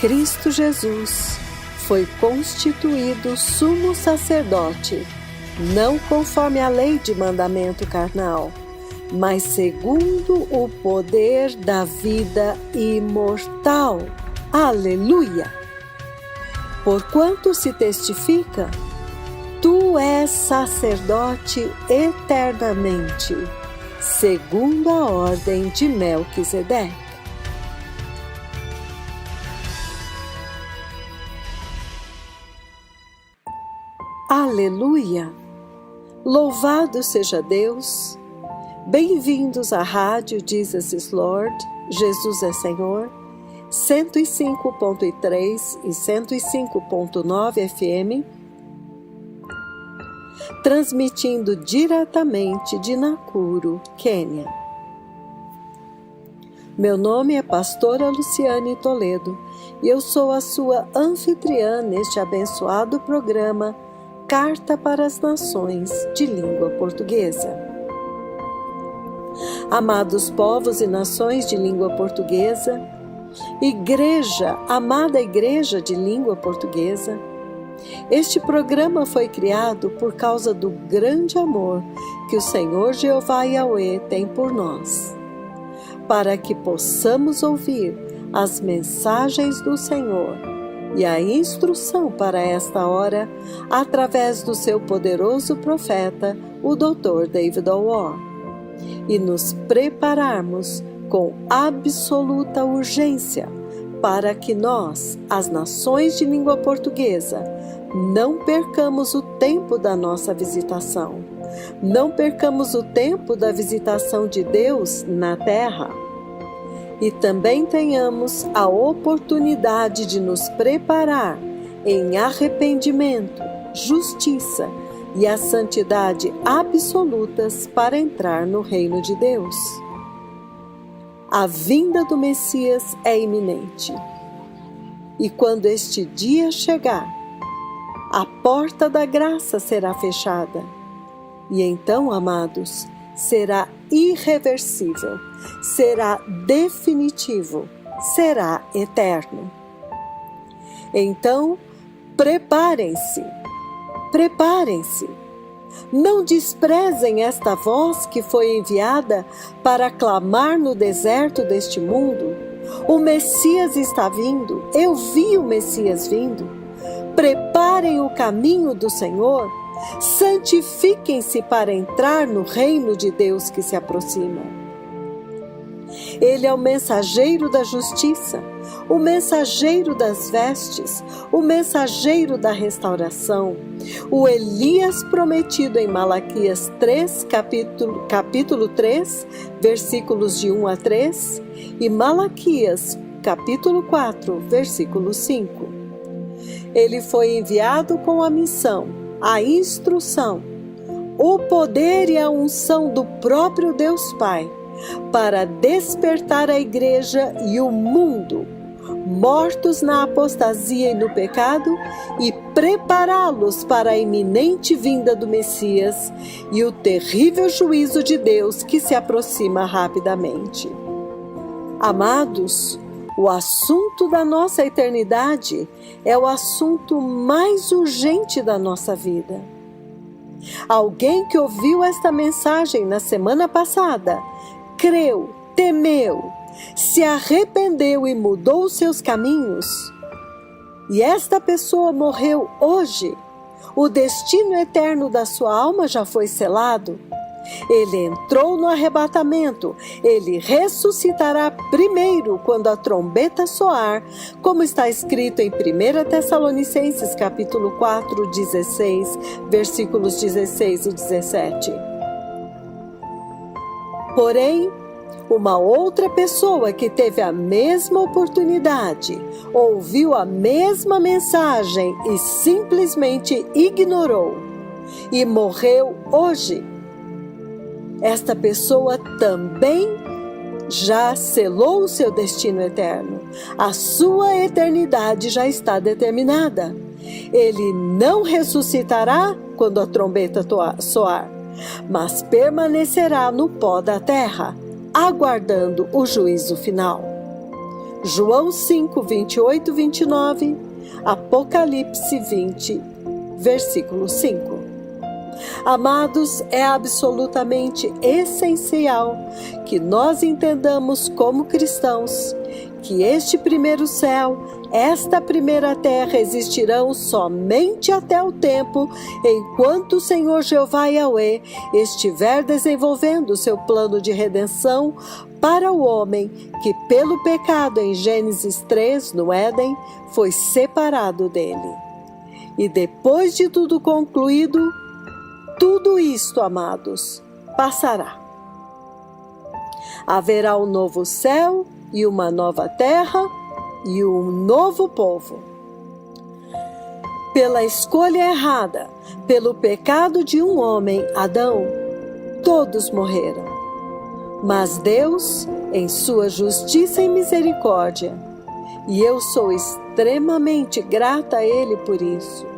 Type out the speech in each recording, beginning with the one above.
Cristo Jesus foi constituído sumo sacerdote, não conforme a lei de mandamento carnal, mas segundo o poder da vida imortal. Aleluia! Porquanto se testifica, tu és sacerdote eternamente, segundo a ordem de Melquisedeque. Aleluia! Louvado seja Deus! Bem-vindos à Rádio Jesus is Lord, Jesus é Senhor, 105.3 e 105.9 FM, transmitindo diretamente de Nakuru, Quênia. Meu nome é Pastora Luciane Toledo e eu sou a sua anfitriã neste abençoado programa Carta para as Nações de Língua Portuguesa. Amados povos e nações de língua portuguesa, amada Igreja de Língua Portuguesa, este programa foi criado por causa do grande amor que o Senhor Jeová Yahweh tem por nós, para que possamos ouvir as mensagens do Senhor e a instrução para esta hora através do seu poderoso profeta, o Dr. David O'War, e nos prepararmos com absoluta urgência para que nós, as nações de língua portuguesa, não percamos o tempo da nossa visitação, não percamos o tempo da visitação de Deus na terra, e também tenhamos a oportunidade de nos preparar em arrependimento, justiça e a santidade absolutas para entrar no reino de Deus. A vinda do Messias é iminente. E quando este dia chegar, a porta da graça será fechada. E então, amados, será irreversível, será definitivo, será eterno. Então, preparem-se. Não desprezem esta voz que foi enviada para clamar no deserto deste mundo. O Messias está vindo, eu vi o Messias vindo. Preparem o caminho do Senhor, santifiquem-se para entrar no reino de Deus que se aproxima. Ele é o mensageiro da justiça, o mensageiro das vestes, o mensageiro da restauração, o Elias prometido em Malaquias 3, capítulo 3, versículos de 1 a 3, e Malaquias, capítulo 4, versículo 5. Ele foi enviado com a missão, a instrução, o poder e a unção do próprio Deus Pai, para despertar a Igreja e o mundo, mortos na apostasia e no pecado, e prepará-los para a iminente vinda do Messias e o terrível juízo de Deus que se aproxima rapidamente. Amados, o assunto da nossa eternidade é o assunto mais urgente da nossa vida. Alguém que ouviu esta mensagem na semana passada, creu, temeu, se arrependeu e mudou os seus caminhos, e esta pessoa morreu hoje, o destino eterno da sua alma já foi selado. Ele entrou no arrebatamento, ele ressuscitará primeiro quando a trombeta soar, como está escrito em 1 Tessalonicenses capítulo 4, 16, versículos 16 e 17. Porém, uma outra pessoa que teve a mesma oportunidade, ouviu a mesma mensagem e simplesmente ignorou, e morreu hoje. Esta pessoa também já selou o seu destino eterno. A sua eternidade já está determinada. Ele não ressuscitará quando a trombeta soar, mas permanecerá no pó da terra, aguardando o juízo final. João 5, 28 e 29, Apocalipse 20, versículo 5. Amados, é absolutamente essencial que nós entendamos como cristãos que este primeiro céu, esta primeira terra existirão somente até o tempo enquanto o Senhor Jeová Yahweh estiver desenvolvendo seu plano de redenção para o homem que pelo pecado em Gênesis 3, no Éden, foi separado dele. E depois de tudo concluído, tudo isto, amados, passará. Haverá um novo céu e uma nova terra e um novo povo. Pela escolha errada, pelo pecado de um homem, Adão, todos morreram. Mas Deus, em sua justiça e misericórdia, e eu sou extremamente grata a Ele por isso,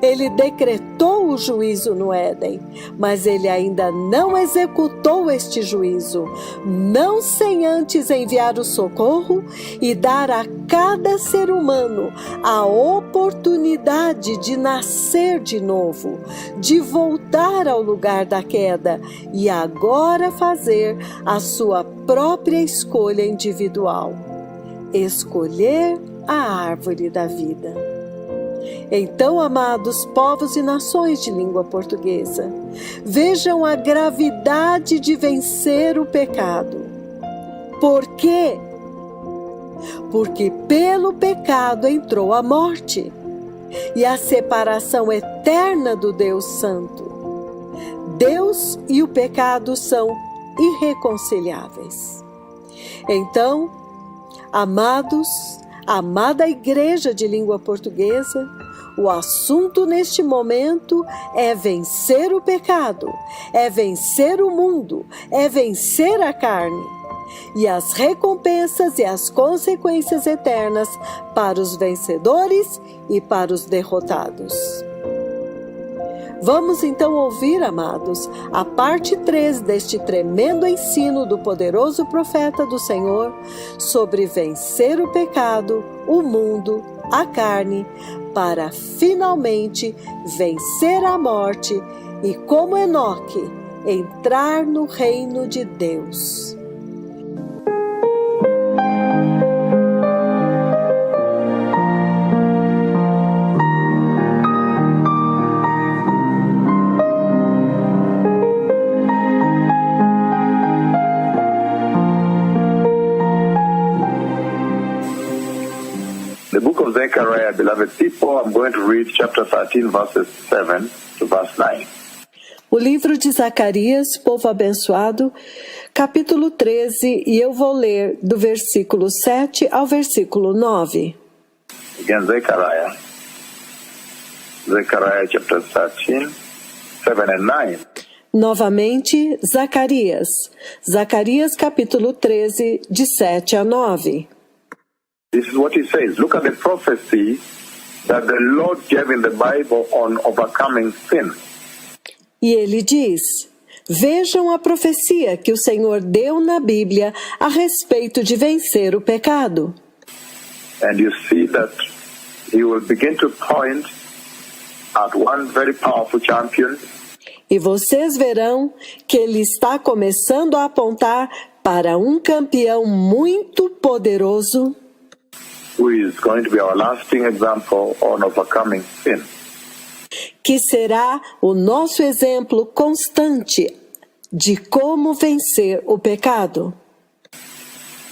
Ele decretou o juízo no Éden, mas Ele ainda não executou este juízo, não sem antes enviar o socorro e dar a cada ser humano a oportunidade de nascer de novo, de voltar ao lugar da queda e agora fazer a sua própria escolha individual: escolher a árvore da vida. Então, amados povos e nações de língua portuguesa, vejam a gravidade de vencer o pecado. Por quê? Porque pelo pecado entrou a morte e a separação eterna do Deus Santo. Deus e o pecado são irreconciliáveis. Então, amados, amada Igreja de língua portuguesa, o assunto neste momento é vencer o pecado, é vencer o mundo, é vencer a carne e as recompensas e as consequências eternas para os vencedores e para os derrotados. Vamos então ouvir, amados, a parte 3 deste tremendo ensino do poderoso profeta do Senhor sobre vencer o pecado, o mundo, a carne, para finalmente vencer a morte e, como Enoque, entrar no reino de Deus. The book of Zechariah, beloved people, I'm going to read chapter 13, verses 7 to verse 9. O livro de Zacarias, povo abençoado, capítulo 13, e eu vou ler do versículo 7 ao versículo 9. Again, Zechariah chapter 13, 7 and 9. Novamente, Zacarias capítulo 13, de 7 a 9. This is what he says. Look at the prophecy that the Lord gave in the Bible on overcoming sin. E ele diz: vejam a profecia que o Senhor deu na Bíblia a respeito de vencer o pecado. And you see that he will begin to point at one very powerful champion. E vocês verão que ele está começando a apontar para um campeão muito poderoso, who is going to be our lasting example on overcoming sin. Que será o nosso exemplo constante de como vencer o pecado.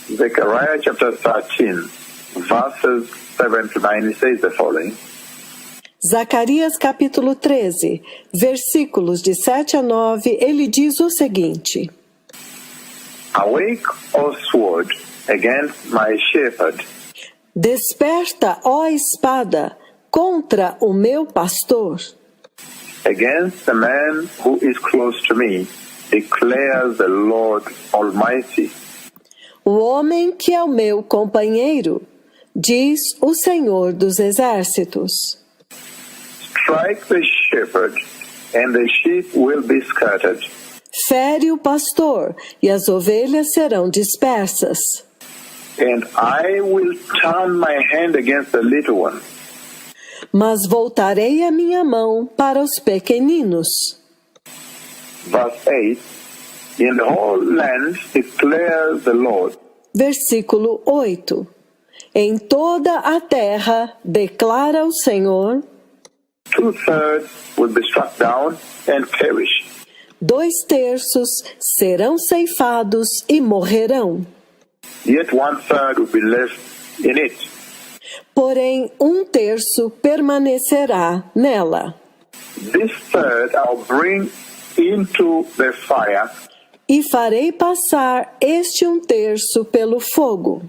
Zechariah chapter 13, verses 7 to 9, says the following. Zacarias capítulo 13, versículos de 7 a 9, ele diz o seguinte: Awake, O sword, against my shepherd. Desperta, ó espada, contra o meu pastor. Against the man who is close to me, declares the Lord Almighty. O homem que é o meu companheiro, diz o Senhor dos Exércitos. Strike the shepherd, and the sheep will be scattered. Fere o pastor, e as ovelhas serão dispersas. and I will turn my hand against the little one. Mas voltarei a minha mão para os pequeninos. Verse 8, in the whole land declares the Lord. Versículo 8. Em toda a terra declara o Senhor, 2/3 will be struck down and perish. 2/3 serão ceifados e morrerão. Yet 1/3 will be left in it. Porém, 1/3 permanecerá nela. This third I'll bring into the fire, E farei passar este 1/3 pelo fogo.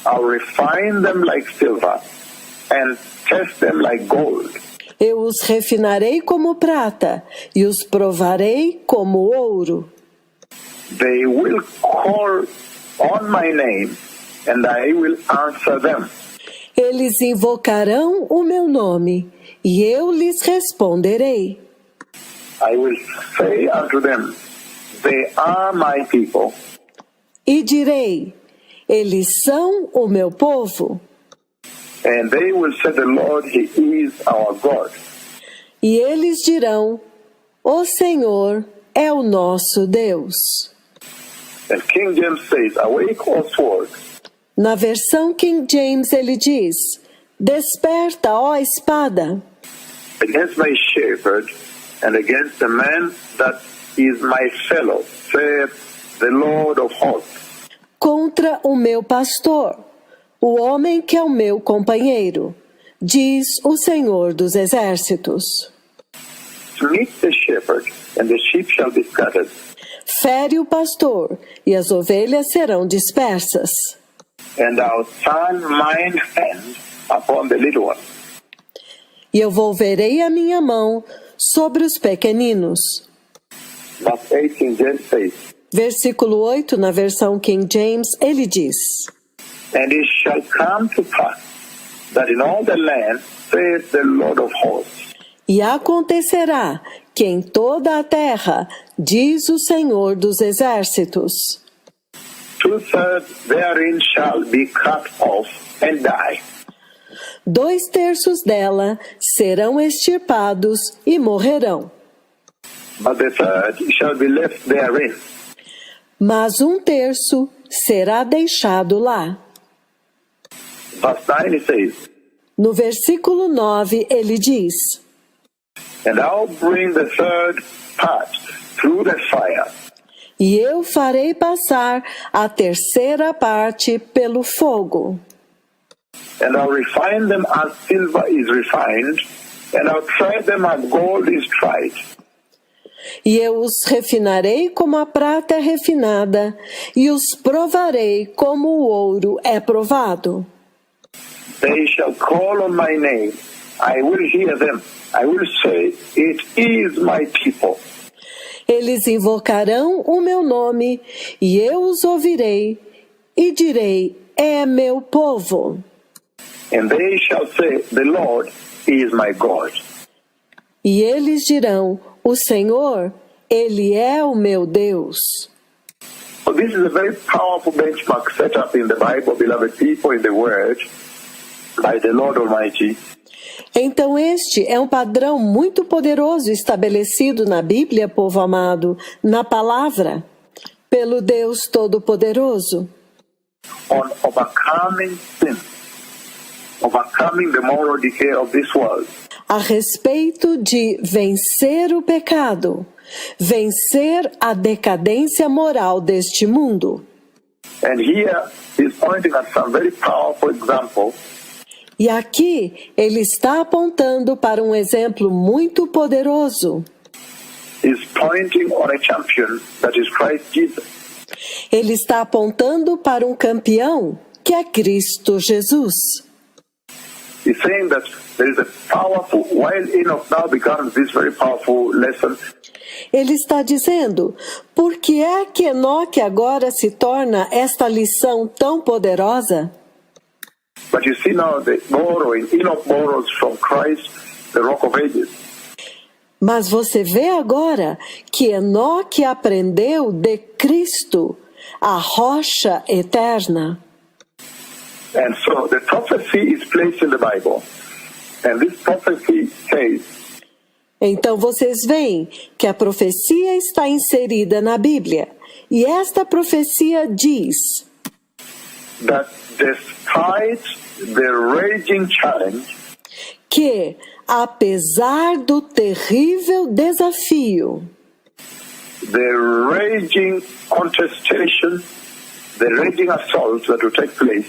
I'll refine them like silver and test them like gold. Eu os refinarei como prata e os provarei como ouro. They will call on my name and I will answer them. Eles invocarão o meu nome e eu lhes responderei. I will say unto them, they are my people. E direi, eles são o meu povo. And they will say, the Lord, He is our God. E eles dirão, o Senhor é o nosso Deus. And King James says, awake, O sword, Na versão King James ele diz, desperta, ó espada, against my shepherd and against the man that is my fellow, saith the Lord of hosts. contra o meu pastor, o homem que é o meu companheiro, diz o Senhor dos Exércitos. Smite the shepherd, and the sheep shall be scattered. Fere o pastor, e as ovelhas serão dispersas. And I'll turn mine hand upon the little one. E eu volverei a minha mão sobre os pequeninos. Verse 8 King James says, Versículo 8, na versão King James, ele diz, and it shall come to pass that in all the land, saith the Lord of hosts, e acontecerá que em toda a terra, diz o Senhor dos Exércitos, 2/3 therein shall be cut off and die. 2/3 dela serão extirpados e morrerão. But the third shall be left therein. Mas 1/3 será deixado lá. Verse 9 it says, No versículo 9 ele diz, and I'll bring the third part through the fire, e eu farei passar a terceira parte pelo fogo. and I'll refine them as silver is refined, and I'll try them as gold is tried. E eu os refinarei como a prata é refinada, e os provarei como o ouro é provado. They shall call on my name, I will hear them, I will say, it is my people. Eles invocarão o meu nome, e eu os ouvirei, e direi, é meu povo. And they shall say, the Lord is my God. E eles dirão, o Senhor, Ele é o meu Deus. So this is a very powerful benchmark set up in the Bible, beloved people, in the Word, by the Lord Almighty. Então este é um padrão muito poderoso estabelecido na Bíblia, povo amado, na palavra, pelo Deus Todo-Poderoso, On overcoming sin, overcoming the moral decay of this world, a respeito de vencer o pecado, vencer a decadência moral deste mundo. and here he's pointing at some very powerful example E aqui ele está apontando para um exemplo muito poderoso. He's pointing on a champion that is Christ Jesus. Ele está apontando para um campeão que é Cristo Jesus. He's saying that there is a powerful, while Enoch now becomes this very powerful lesson, Ele está dizendo, por que é que Enoque agora se torna esta lição tão poderosa? but you see now the borrowing, Enoch borrows from Christ, the Rock of Ages. Mas você vê agora que Enoque aprendeu de Cristo, a rocha eterna. And so the prophecy is placed in the Bible. And this prophecy says, Então vocês veem que a profecia está inserida na Bíblia. E esta profecia diz that despite the raging challenge, que, apesar do terrível desafio, the raging contestation, the raging assault that will take place,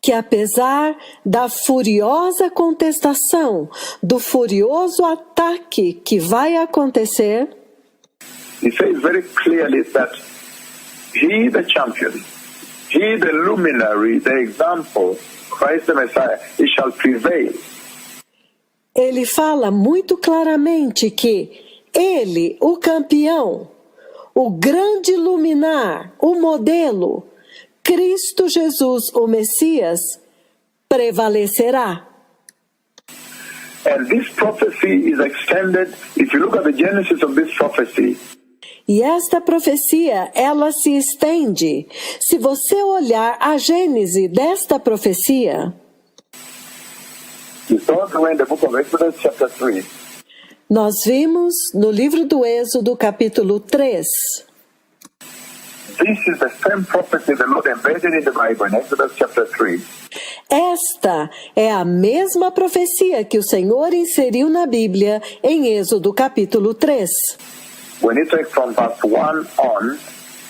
que apesar da furiosa contestação, do furioso ataque que vai acontecer, he says very clearly that he, the champion, he, the luminary, the example, Christ the Messiah, he shall prevail. ele fala muito claramente que ele, o campeão, o grande luminar, o modelo, Cristo Jesus, o Messias, prevalecerá. And this prophecy is extended, if you look at the genesis of this prophecy, E esta profecia, ela se estende. Se você olhar a gênese desta profecia, you saw it in the book of Exodus chapter 3, nós vimos no livro do Êxodo, capítulo 3. this is the same prophecy the Lord embedded in the Bible in Exodus chapter 3. Esta é a mesma profecia que o Senhor inseriu na Bíblia em Êxodo, capítulo 3. When you take from verse 1 on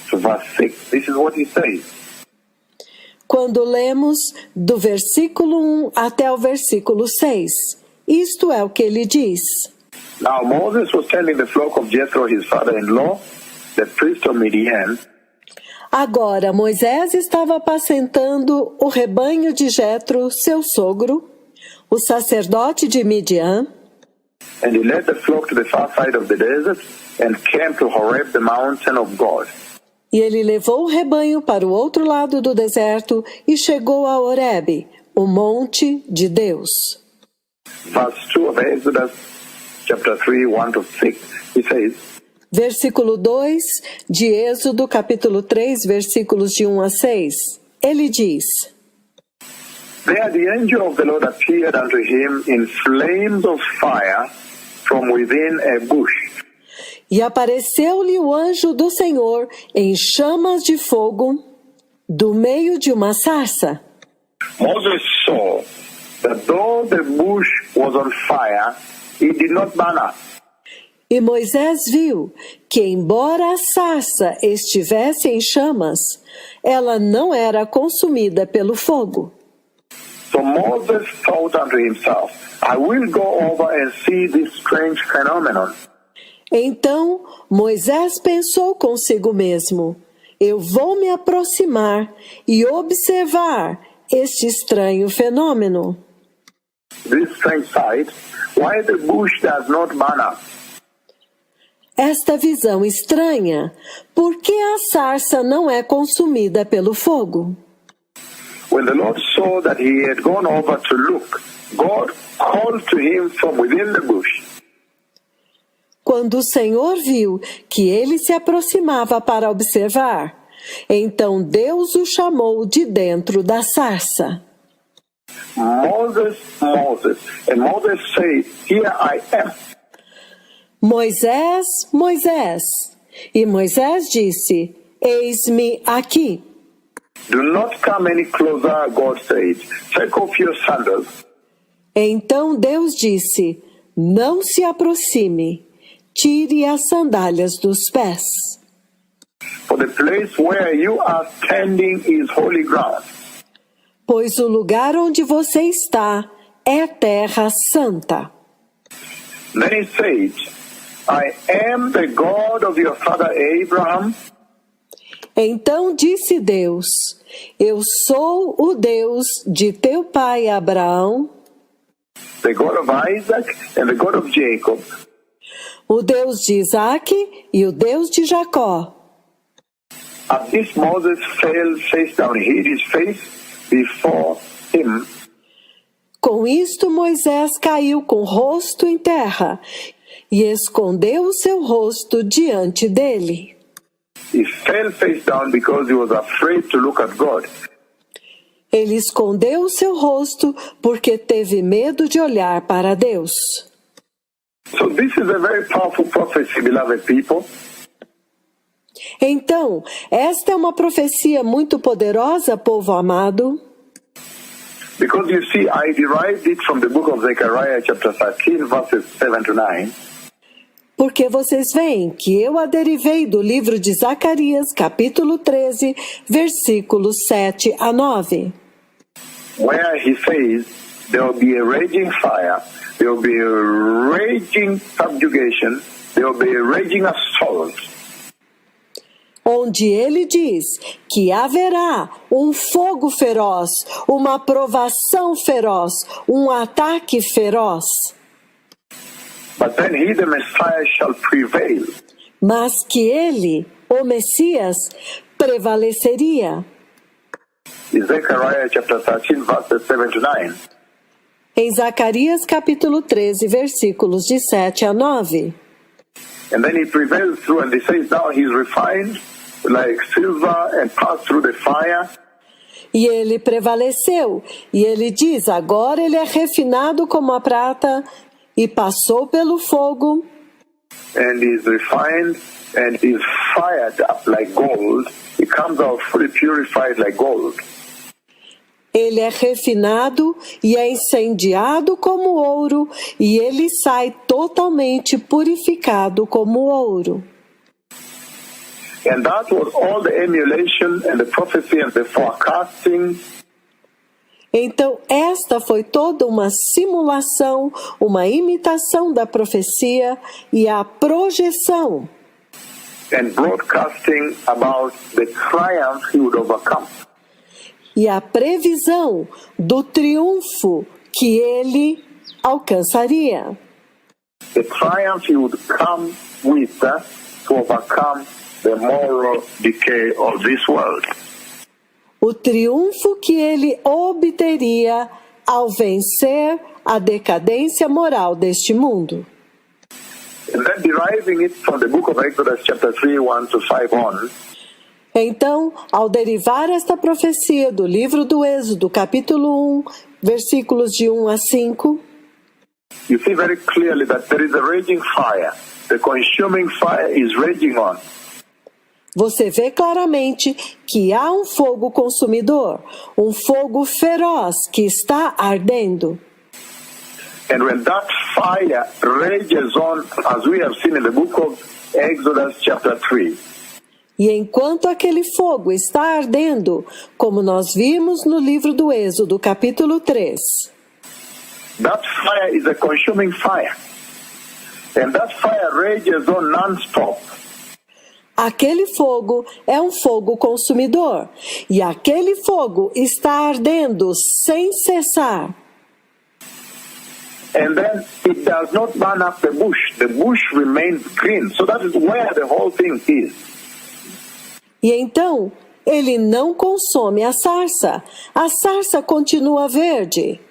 to verse 6, this is what he says. Quando lemos do versículo 1 até o versículo 6, isto é o que ele diz. Now Moses was tending the flock of Jethro, his father-in-law, the priest of Midian, Agora Moisés estava apacentando o rebanho de Jetro, seu sogro, o sacerdote de Midian, and he led the flock to the far side of the desert and came to Horeb, the mountain of God. e ele levou o rebanho para o outro lado do deserto e chegou a Horebe, o monte de Deus. Verse 2 of Exodus chapter 3, 1 to 6, he says, Versículo 2 de Êxodo, capítulo 3, versículos de 1 a 6. Ele diz: There the angel of the Lord appeared unto him in flames of fire from within a bush. E apareceu-lhe o anjo do Senhor em chamas de fogo do meio de uma sarça. Moses saw that though the bush was on fire, it did not burn up. E Moisés viu que, embora a sarça estivesse em chamas, ela não era consumida pelo fogo. So Moses thought unto himself, I will go over and see this strange phenomenon. Então Moisés pensou consigo mesmo: eu vou me aproximar e observar este estranho fenômeno. This strange sight, why the bush does not burn up. Esta visão estranha, por que a sarça não é consumida pelo fogo? When the Lord saw that he had gone over to look, God called to him from within the bush. Quando o Senhor viu que ele se aproximava para observar, então Deus o chamou de dentro da sarça. Moses, Moses. And Moses said, Here I am. Moisés, Moisés. E Moisés disse: eis-me aqui. Do not come any closer, God said. Take off your sandals. Então Deus disse: não se aproxime, tire as sandálias dos pés. For the place where you are standing is holy ground. Pois o lugar onde você está é terra santa. Then he said, I am the God of your father Abraham, Então disse Deus: eu sou o Deus de teu pai Abraão, the God of Isaac and the God of Jacob. o Deus de Isaque e o Deus de Jacó. At this Moses fell face down, he hid his face before him. Com isto Moisés caiu com o rosto em terra e escondeu o seu rosto diante dele. he fell face down because he was afraid to look at God. Ele escondeu o seu rosto porque teve medo de olhar para Deus. So this is a very powerful prophecy, beloved people. Então, esta é uma profecia muito poderosa, povo amado. Because you see, I derived it from the book of Zechariah chapter 13, verses 7 to 9. Porque vocês veem que eu a derivei do livro de Zacarias, capítulo 13, versículos 7 a 9. Where he says, there will be a raging fire, there will be a raging subjugation, there will be a raging assault. Onde ele diz que haverá um fogo feroz, uma provação feroz, um ataque feroz. But then he, the Messiah, shall prevail. Mas que ele, o Messias, prevaleceria. In Zechariah chapter 13, verses 7 to 9. Em Zacarias capítulo 13, versículos de 7 a 9. And then he prevails through, and he says, now he's refined like silver and passed through the fire. E ele prevaleceu, e ele diz, agora ele é refinado como a prata, e passou pelo fogo. And he's refined and is fired up like gold. He comes out fully purified like gold. Ele é refinado e é incendiado como ouro, e ele sai totalmente purificado como ouro. And that was all the emulation and the prophecy and the forecasting. Então, esta foi toda uma simulação, uma imitação da profecia e a projeção. And broadcasting about the triumph he would overcome. E a previsão do triunfo que ele alcançaria. The triumph he would come with to overcome the moral decay of this world. O triunfo que ele obteria ao vencer a decadência moral deste mundo. And then deriving it from the book of Exodus chapter 3, 1 to 5 on, Então, ao derivar esta profecia do livro do Êxodo, capítulo 1, versículos de 1 a 5, you see very clearly that there is a raging fire. The consuming fire is raging on. você vê claramente que há um fogo consumidor, um fogo feroz que está ardendo. And when that fire rages on, as we have seen in the book of Exodus chapter 3, E enquanto aquele fogo está ardendo, como nós vimos no livro do Êxodo, capítulo 3, that fire is a consuming fire. And that fire rages on non-stop. aquele fogo é um fogo consumidor, e aquele fogo está ardendo sem cessar. And then it does not burn up the bush. The bush remains green. So that is where the whole thing is. E então, ele não consome a sarça continua verde.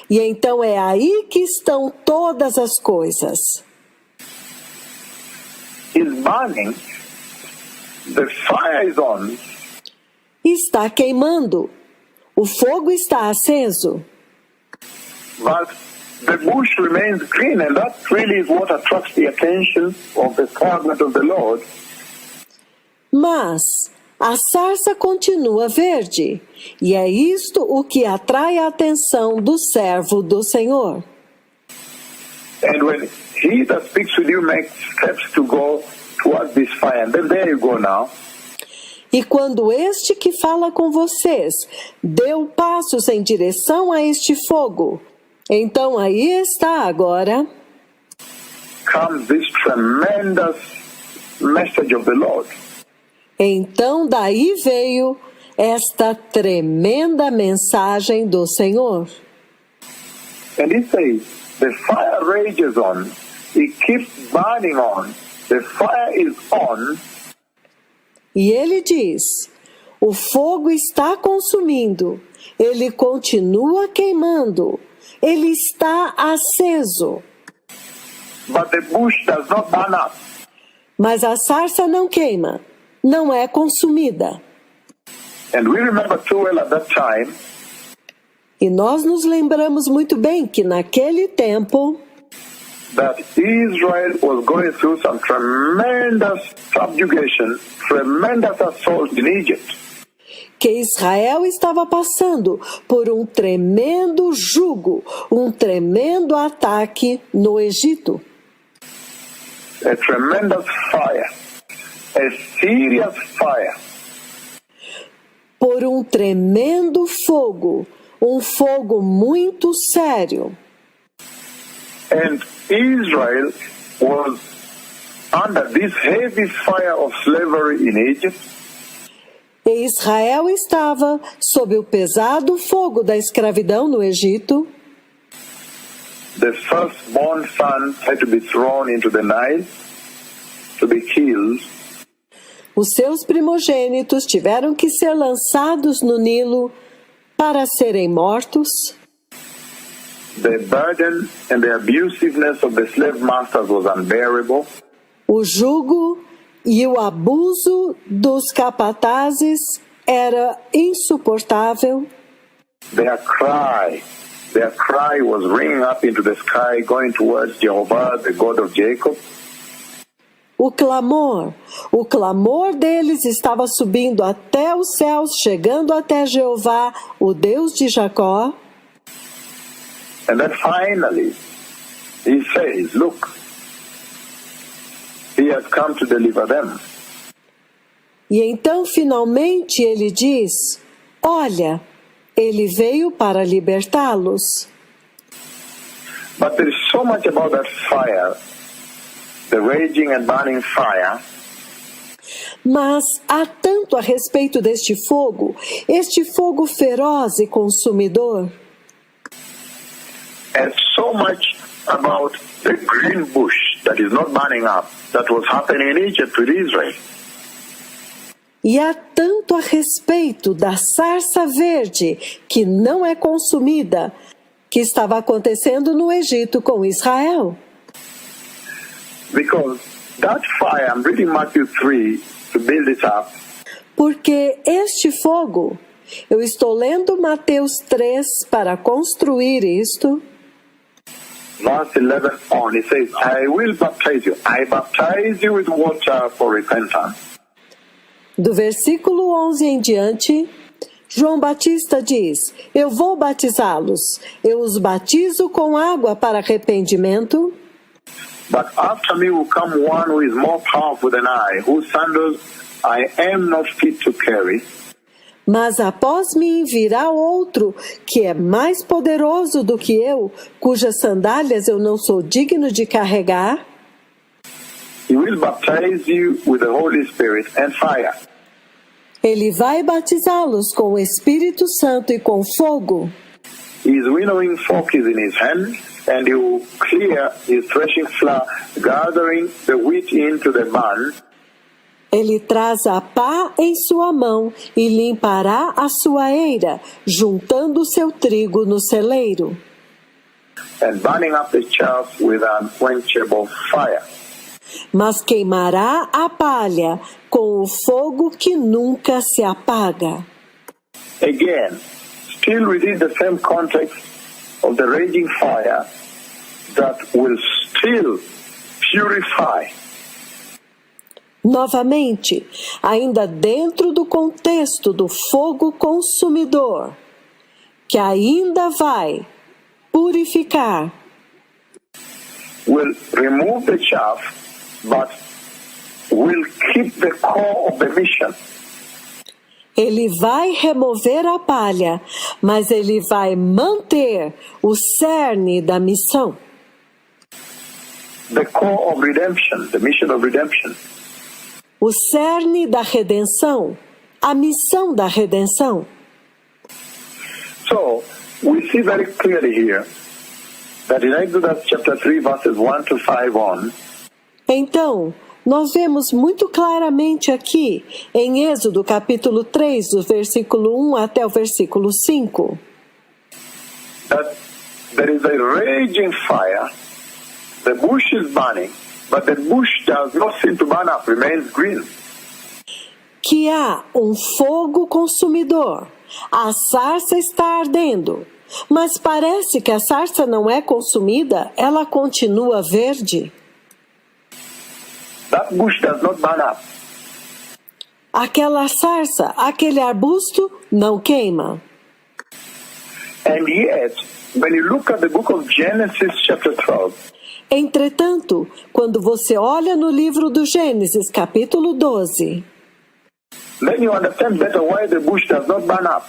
E então é aí que estão todas as coisas. It's burning. The fire is on. Está queimando. O fogo está aceso. But the bush remains green. And that really is what attracts the attention of the servant of the Lord. Mas a sarça continua verde. E é isto o que atrai a atenção do servo do Senhor. And when he that speaks with you makes steps to go towards this fire, and then there you go now. E quando este que fala com vocês deu passos em direção a este fogo, então aí está agora Comes this tremendous message of the Lord. Então daí veio esta tremenda mensagem do Senhor. And he says, the fire rages on, it keeps burning on, the fire is on, E ele diz, o fogo está consumindo, ele continua queimando, ele está aceso, but the bush does not burn up. mas a sarça não queima. não é consumida. And we remember too well at that time E nós nos lembramos muito bem que naquele tempo that Israel was going through some tremendous subjugation, tremendous assault in Egypt. que Israel estava passando por um tremendo jugo, um tremendo ataque no Egito. A tremendous fire, a serious fire. Por um tremendo fogo, um fogo muito sério. And Israel was under this heavy fire of slavery in Egypt. E Israel estava sob o pesado fogo da escravidão no Egito. The firstborn sons had to be thrown into the Nile to be killed. Os seus primogênitos tiveram que ser lançados no Nilo para serem mortos. The burden and the abusiveness of the slave masters was unbearable. O jugo e o abuso dos capatazes era insuportável. Their cry was ringing up into the sky, going towards Jehovah, the God of Jacob. O clamor deles estava subindo até os céus, chegando até Jeová, o Deus de Jacó. And then finally, he says, look, he has come to deliver them. E então, finalmente, ele diz, olha, ele veio para libertá-los. But there is so much about that fire, the raging and burning fire, Mas há tanto a respeito deste fogo, este fogo feroz e consumidor, and so much about the green bush that is not burning up, that was happening in Egypt with Israel. e há tanto a respeito da sarça verde que não é consumida, que estava acontecendo no Egito com Israel. Because that fire, I'm reading Matthew 3 to build it up, Porque este fogo, eu estou lendo Mateus 3 para construir isto, verse 11 on, it says, I will baptize you. I baptize you with water for repentance. do versículo 11 em diante, João Batista diz, eu vou batizá-los, eu os batizo com água para arrependimento, But after me will come one who is more powerful than I, whose sandals I am not fit to carry. mas após mim virá outro que é mais poderoso do que eu, cujas sandálias eu não sou digno de carregar. He will baptize you with the Holy Spirit and fire. Ele vai batizá-los com o Espírito Santo e com fogo. His winnowing fork is in his hand, and he will clear his threshing floor, gathering the wheat into the barn. Ele traz a pá em sua mão e limpará a sua eira, juntando o seu trigo no celeiro, And burning up the chaff with unquenchable fire. mas queimará a palha com o fogo que nunca se apaga. Again, still within the same context of the raging fire that will still purify. Novamente, ainda dentro do contexto do fogo consumidor, que ainda vai purificar, Will remove the chaff, but will keep the core of the mission. ele vai remover a palha, mas ele vai manter o cerne da missão. The core of redemption, the mission of redemption. O cerne da redenção, a missão da redenção. So, we see very clearly here that in Exodus chapter 3 verses 1 to 5 on, Então, nós vemos muito claramente aqui, em Êxodo capítulo 3, do versículo 1 até o versículo 5, that there is a raging fire, the bush is burning, but the bush does not seem to burn up, remains green. que há um fogo consumidor. A sarça está ardendo, mas parece que a sarça não é consumida, ela continua verde. That bush does not burn up. Aquela sarça, aquele arbusto não queima. And yet, when you look at the book of Genesis chapter 12, Entretanto, quando você olha no livro do Gênesis, capítulo 12, then you understand better why the bush does not burn up.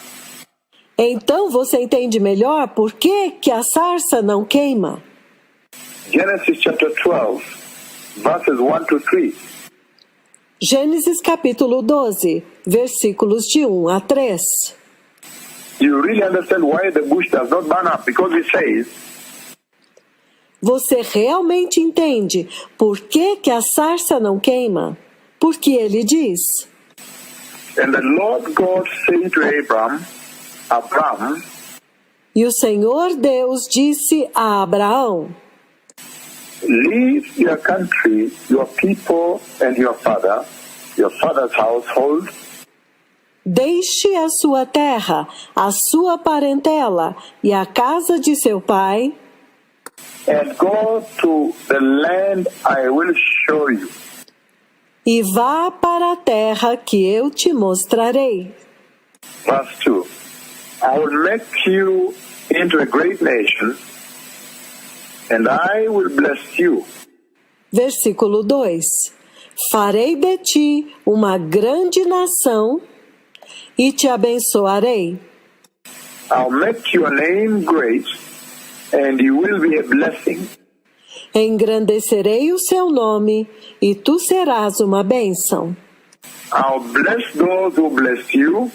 então você entende melhor por que a sarça não queima. Genesis chapter 12, verses 1 to 3. Gênesis capítulo 12, versículos de 1 a 3. You really understand why the bush does not burn up, because it says, Você realmente entende por que a sarça não queima? Porque ele diz: and the Lord God said to Abram, E o Senhor Deus disse a Abraão: leave your country, your people, and your father's household, Deixe a sua terra, a sua parentela e a casa de seu pai, and go to the land I will show you. e vá para a terra que eu te mostrarei. Verse 2. I will make you into a great nation, and I will bless you. Versículo 2: Farei de ti uma grande nação e te abençoarei. I'll make your name great, and you will be a blessing. Engrandecerei o seu nome e tu serás uma bênção. I'll bless those who bless you,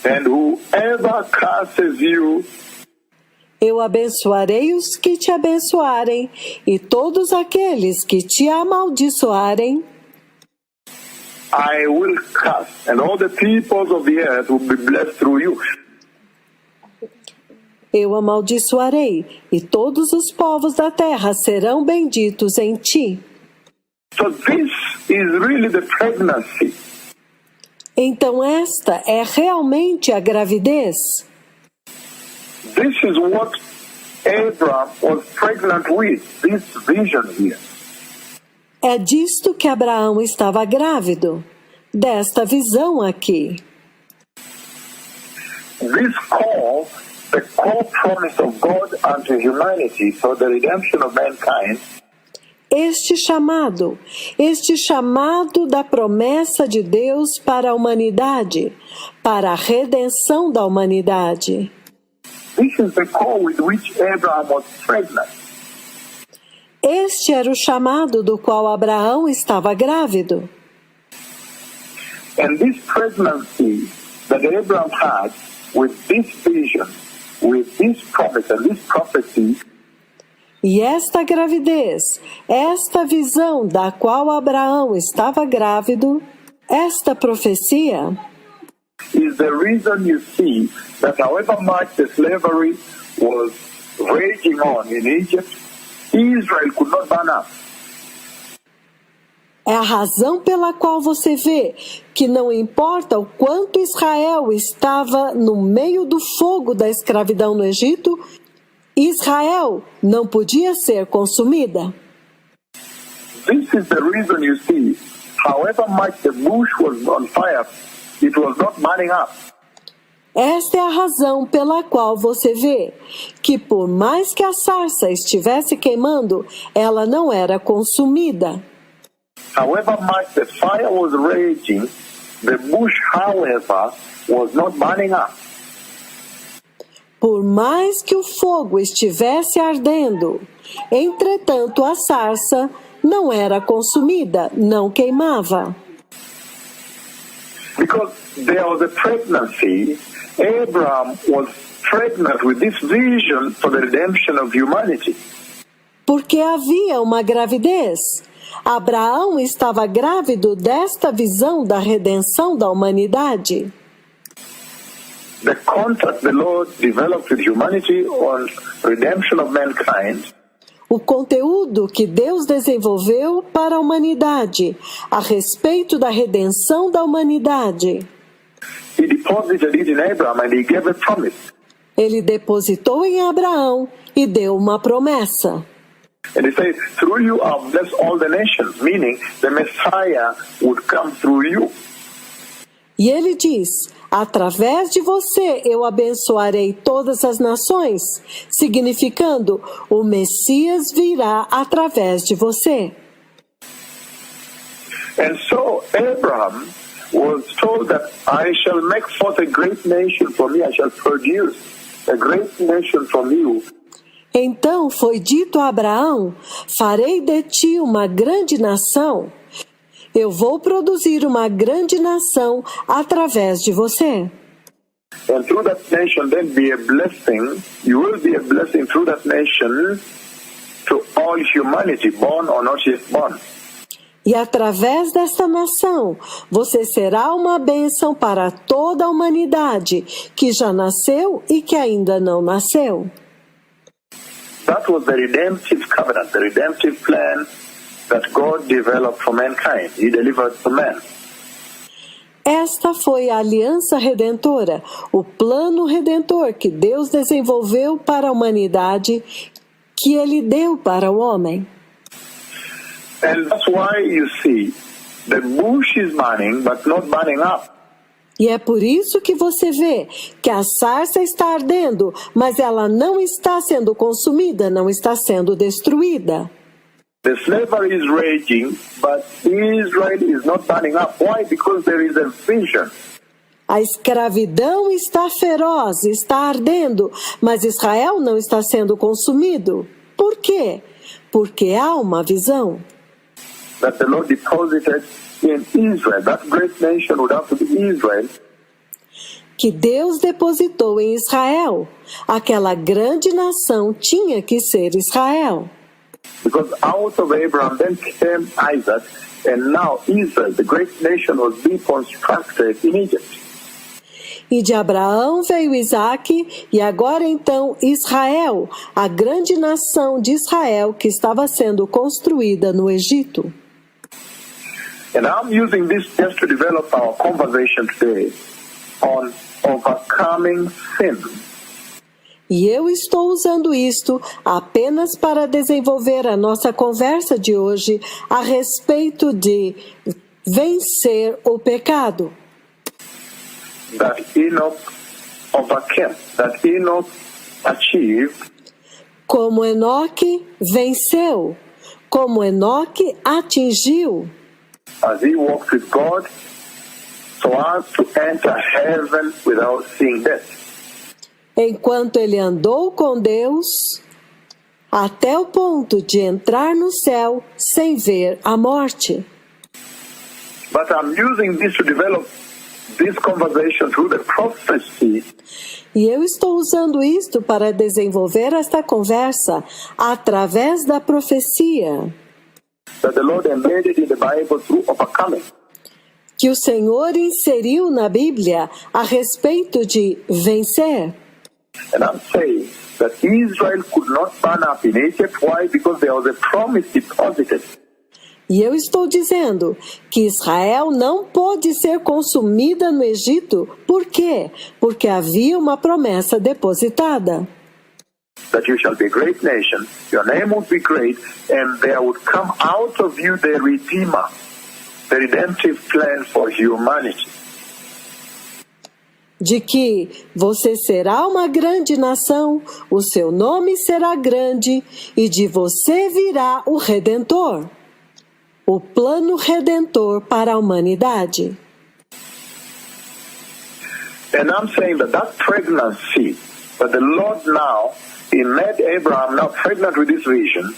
and whoever curses you, Eu abençoarei os que te abençoarem, e todos aqueles que te amaldiçoarem, I will curse, and all the peoples of the earth will be blessed through you. eu amaldiçoarei, e todos os povos da terra serão benditos em ti. So this is really the pregnancy. Então esta é realmente a gravidez. This is what Abraham was pregnant with, this vision here. É disto que Abraão estava grávido, desta visão aqui. This call, the core promise of God unto humanity for the redemption of mankind, Este chamado da promessa de Deus para a humanidade, para a redenção da humanidade. this is the call with which Abraham was pregnant. Este era o chamado do qual Abraão estava grávido. And this pregnancy that Abraham had with this vision, with this promise and this prophecy, E esta gravidez, esta visão da qual Abraão estava grávido, esta profecia, is the reason you see that however much the slavery was raging on in Egypt, Israel could not burn up. é a razão pela qual você vê que não importa o quanto Israel estava no meio do fogo da escravidão no Egito, Israel não podia ser consumida. This is the reason you see, however much the bush was on fire, it was not burning up. Esta é a razão pela qual você vê que, por mais que a sarça estivesse queimando, ela não era consumida. However much the fire was raging, the bush, however, was not burning up. Por mais que o fogo estivesse ardendo, entretanto a sarça não era consumida, não queimava. Because there was a pregnancy, Abraham was pregnant with this vision for the redemption of humanity. Porque havia uma gravidez. Abraão estava grávido desta visão da redenção da humanidade. The contract the Lord developed with humanity on redemption of mankind o conteúdo que Deus desenvolveu para a humanidade, a respeito da redenção da humanidade. He deposited it in Abraham and he gave a promise. Ele depositou em Abraão e deu uma promessa. And he said, through you I'll bless all the nations, meaning the Messiah would come through you. E ele diz, através de você eu abençoarei todas as nações, significando, o Messias virá através de você. And so Abraham was told that I shall make forth a great nation from me, I shall produce a great nation from you. Então foi dito a Abraão, farei de ti uma grande nação. Eu vou produzir uma grande nação através de você. And through that nation then be a blessing, you will be a blessing through that nation to all humanity, born or not yet born. E através desta nação, você será uma bênção para toda a humanidade, que já nasceu e que ainda não nasceu. That was the redemptive covenant, the redemptive plan that God developed for mankind. He delivered to man. Esta foi a aliança redentora, o plano redentor que Deus desenvolveu para a humanidade, que Ele deu para o homem. And that's why you see the bush is burning but not burning up. E é por isso que você vê que a sarça está ardendo, mas ela não está sendo consumida, não está sendo destruída. The slavery is raging, but Israel is not burning up. Why? Because there is a vision. A escravidão está feroz, está ardendo, mas Israel não está sendo consumido. Por quê? Porque há uma visão. That the Lord deposited in Israel. That great nation would have to be Israel. Que Deus depositou em Israel. Aquela grande nação tinha que ser Israel. Because out of Abraham then came Isaac, and now Israel, the great nation, was being constructed in Egypt. E de Abraão veio Isaque, e agora então Israel, a grande nação de Israel que estava sendo construída no Egito. And I'm using this just to develop our conversation today on overcoming sin. E eu estou usando isto apenas para desenvolver a nossa conversa de hoje a respeito de vencer o pecado. That Enoch overcame, that Enoch achieved. Como Enoque venceu, como Enoque atingiu. As he walked with God, so as to enter heaven without seeing death. Enquanto ele andou com Deus, até o ponto de entrar no céu sem ver a morte. But I'm using this to develop this conversation through the prophecy. E eu estou usando isto para desenvolver esta conversa através da profecia That the Lord embedded in the Bible through overcoming. que o Senhor inseriu na Bíblia a respeito de vencer. And I'm saying that Israel could not burn up in Egypt. Why? Because there was a promise deposited. E eu estou dizendo que Israel não pôde ser consumida no Egito. Por quê? Porque havia uma promessa depositada. That you shall be a great nation, your name would be great, and there would come out of you the Redeemer, the redemptive plan for humanity. De que você será uma grande nação, o seu nome será grande, e de você virá o Redentor, o plano redentor para a humanidade. And I'm saying that pregnancy, that the Lord now, He made Abraham now pregnant with this vision.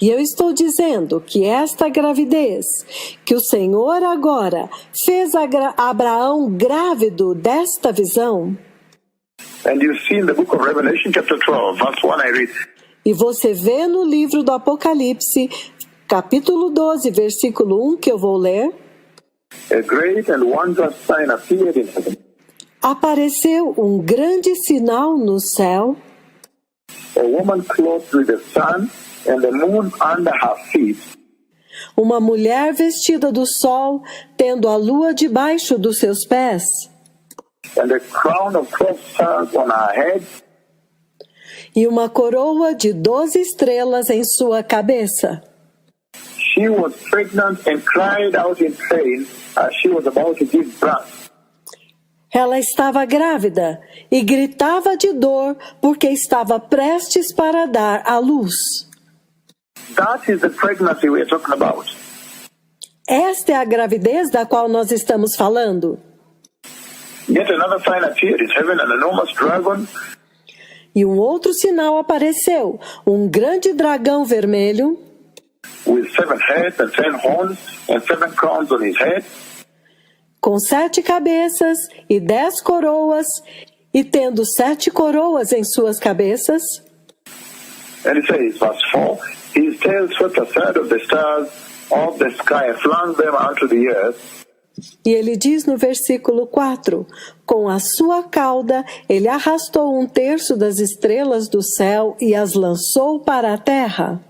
E eu estou dizendo que esta gravidez, que o Senhor agora fez Abraão grávido desta visão. And you see in the book of Revelation chapter 12, verse 1 I read. E você vê no livro do Apocalipse, capítulo 12, versículo 1, que eu vou ler. A great and wondrous sign appeared in heaven. Apareceu um grande sinal no céu. A woman clothed with the sun and the moon under her feet, uma mulher vestida do sol, tendo a lua debaixo dos seus pés, and a crown of 12 stars on her head, e uma coroa de 12 estrelas em sua cabeça. she was pregnant and cried out in pain as she was about to give birth. Ela estava grávida e gritava de dor porque estava prestes para dar à luz. That is the pregnancy we are talking about. Esta é a gravidez da qual nós estamos falando. Yet another sign appeared in heaven, an enormous dragon, E um outro sinal apareceu, um grande dragão vermelho, with 7 heads and 10 horns and 7 crowns on his head, com 7 cabeças e 10 coroas, e tendo 7 coroas em suas cabeças. and it says, verse 4, his tail swept aside of the stars of the sky and flung them unto the earth. E ele diz no versículo 4, com a sua cauda ele arrastou 1/3 das estrelas do céu e as lançou para a terra.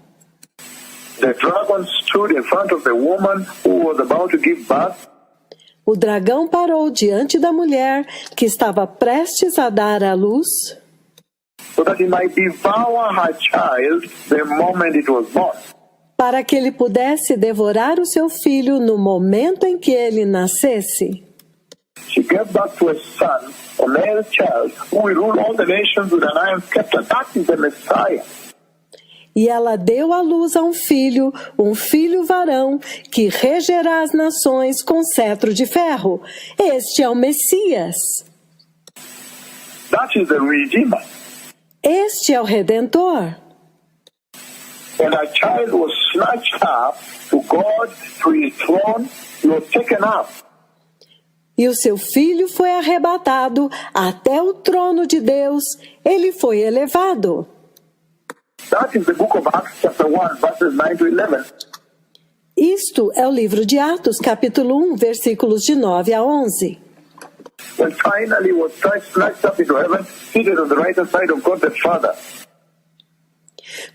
The dragon stood in front of the woman who was about to give birth, O dragão parou diante da mulher que estava prestes a dar à luz, so that he might devour her child the moment it was born. para que ele pudesse devorar o seu filho no momento em que ele nascesse. She gave birth to a son, a male child, who will rule all the nations with an iron scepter. That is the Messiah. E ela deu à luz a um filho varão, que regerá as nações com cetro de ferro. Este é o Messias. That is the Redeemer. Este é o Redentor. And her child was snatched up to God, to his throne. He was taken up. E o seu filho foi arrebatado até o trono de Deus. Ele foi elevado. That is the book of Acts chapter 1, verses 9 to 11. Isto é o livro de Atos, capítulo 1, versículos de 9 a 11. When finally was snatched up into heaven, seated on the right hand side of God the Father.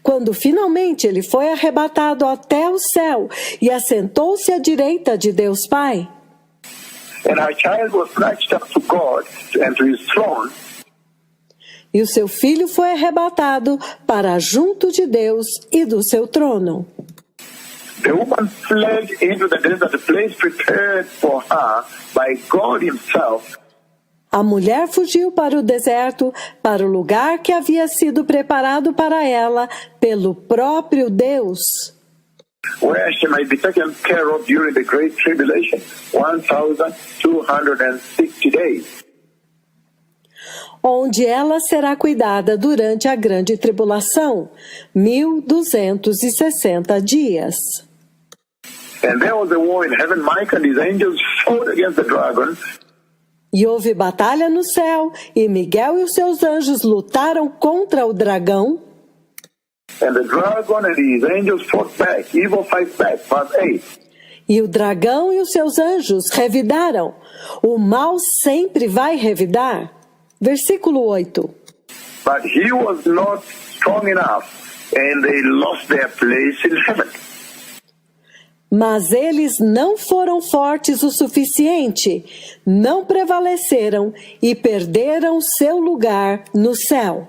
Quando finalmente ele foi arrebatado até o céu e assentou-se à direita de Deus Pai. And her child was snatched up to God and to his throne. E o seu filho foi arrebatado para junto de Deus e do seu trono. The woman fled into the desert, a place prepared for her by God himself. A mulher fugiu para o deserto, para o lugar que havia sido preparado para ela pelo próprio Deus, Where she might be taken care of during the great tribulation, 1,260 days. onde ela será cuidada durante a grande tribulação, 1260 dias. And there was a war in heaven. Michael and his angels fought against the dragon. E houve batalha no céu, e Miguel e os seus anjos lutaram contra o dragão, And the dragon and his angels fought back. Evil fights back. Verse 8. e o dragão e os seus anjos revidaram. O mal sempre vai revidar. Versículo 8. But he was not strong enough, and they lost their place in heaven. Mas eles não foram fortes o suficiente, não prevaleceram e perderam seu lugar no céu.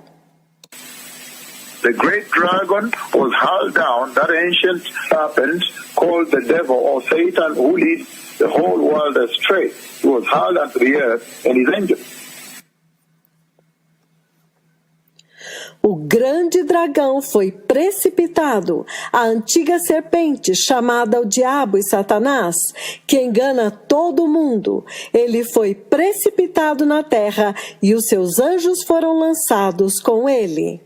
The great dragon was hurled down, that ancient serpent called the devil or Satan, who leads the whole world astray. He was hurled unto the earth and his angels. O grande dragão foi precipitado, a antiga serpente chamada o diabo e Satanás, que engana todo mundo. Ele foi precipitado na terra e os seus anjos foram lançados com ele.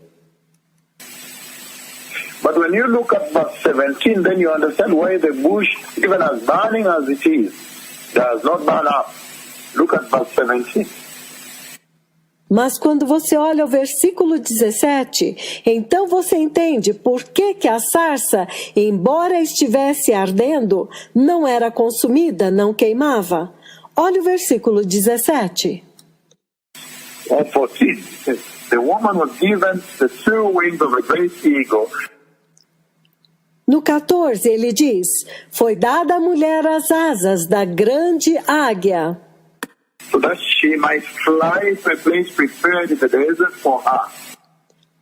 But when you look at verse 17, then you understand why the bush, even as burning as it is, does not burn up. Look at verse 17. Mas quando você olha o versículo 17, então você entende por que a sarça, embora estivesse ardendo, não era consumida, não queimava. Olha o versículo 17. Or 14. The woman was given the two wings of a great eagle, No 14, ele diz: foi dada à mulher as asas da grande águia, so that she might fly to a place prepared in the desert for her,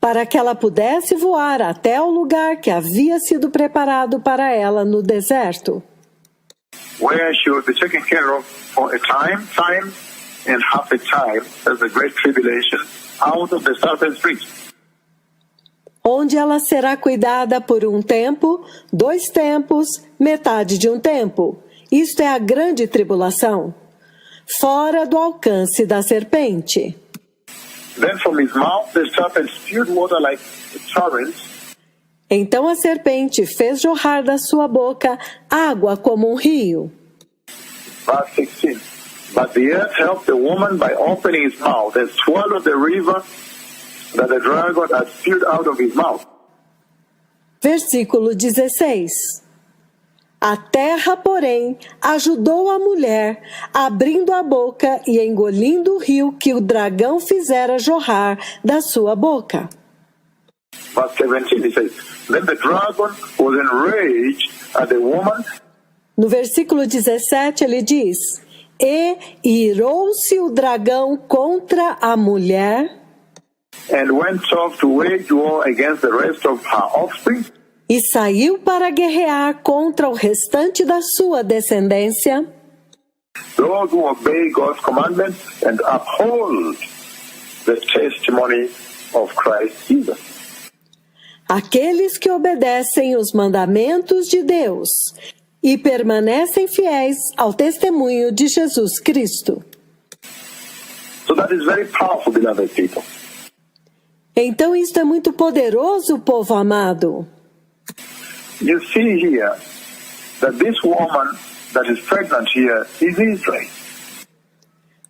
para que ela pudesse voar até o lugar que havia sido preparado para ela no deserto, where she would be taken care of for a time and half a time, as the great tribulation, out of the serpent's reach. onde ela será cuidada por um tempo, 2 tempos, metade de um tempo. Isto é a grande tribulação, fora do alcance da serpente. Then from his mouth the serpent spewed water like torrents, Então a serpente fez jorrar da sua boca água como um rio. verse 16. But the earth helped the woman by opening his mouth and swallowed the river that the dragon had spewed out of his mouth. Versículo 16. A terra, porém, ajudou a mulher, abrindo a boca e engolindo o rio que o dragão fizera jorrar da sua boca. Verse 17, he says, then the dragon was enraged at the woman No versículo 17 ele diz: e irou-se o dragão contra a mulher and went off to wage war against the rest of her offspring, e saiu para guerrear contra o restante da sua descendência, those who obey God's commandments and uphold the testimony of Christ Jesus. aqueles que obedecem os mandamentos de Deus e permanecem fiéis ao testemunho de Jesus Cristo. So that is very powerful, beloved people. Então isto é muito poderoso, povo amado. You see here that this woman that is pregnant here is Israel.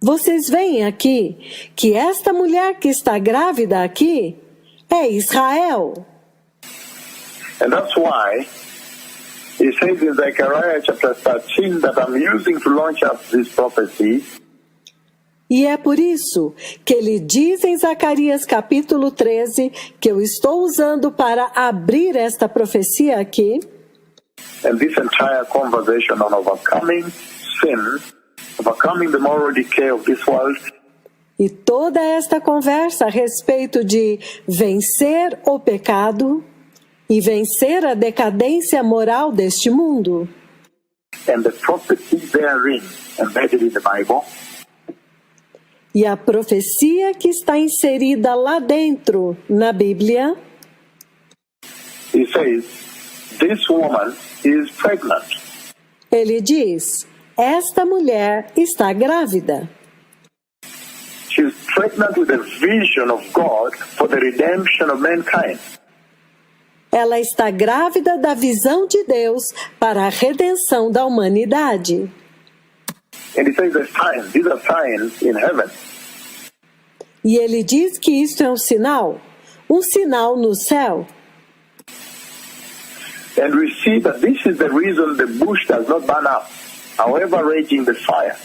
Vocês veem aqui que esta mulher que está grávida aqui é Israel. And that's why he says in Zechariah chapter 13 that I'm using to launch up this prophecy, E é por isso que ele diz em Zacarias capítulo 13 que eu estou usando para abrir esta profecia aqui, and this entire conversation on overcoming sin, overcoming the moral decay of this world, e toda esta conversa a respeito de vencer o pecado e vencer a decadência moral deste mundo, and the prophecy therein embedded in the Bible, e a profecia que está inserida lá dentro na Bíblia, he says, this woman is pregnant. ele diz: esta mulher está grávida. She's pregnant with a vision of God for the redemption of mankind. Ela está grávida da visão de Deus para a redenção da humanidade. And he says there's signs, these are signs in heaven. E ele diz que isto é um sinal no céu. And we see that this is the reason the bush does not burn up, however raging the fire.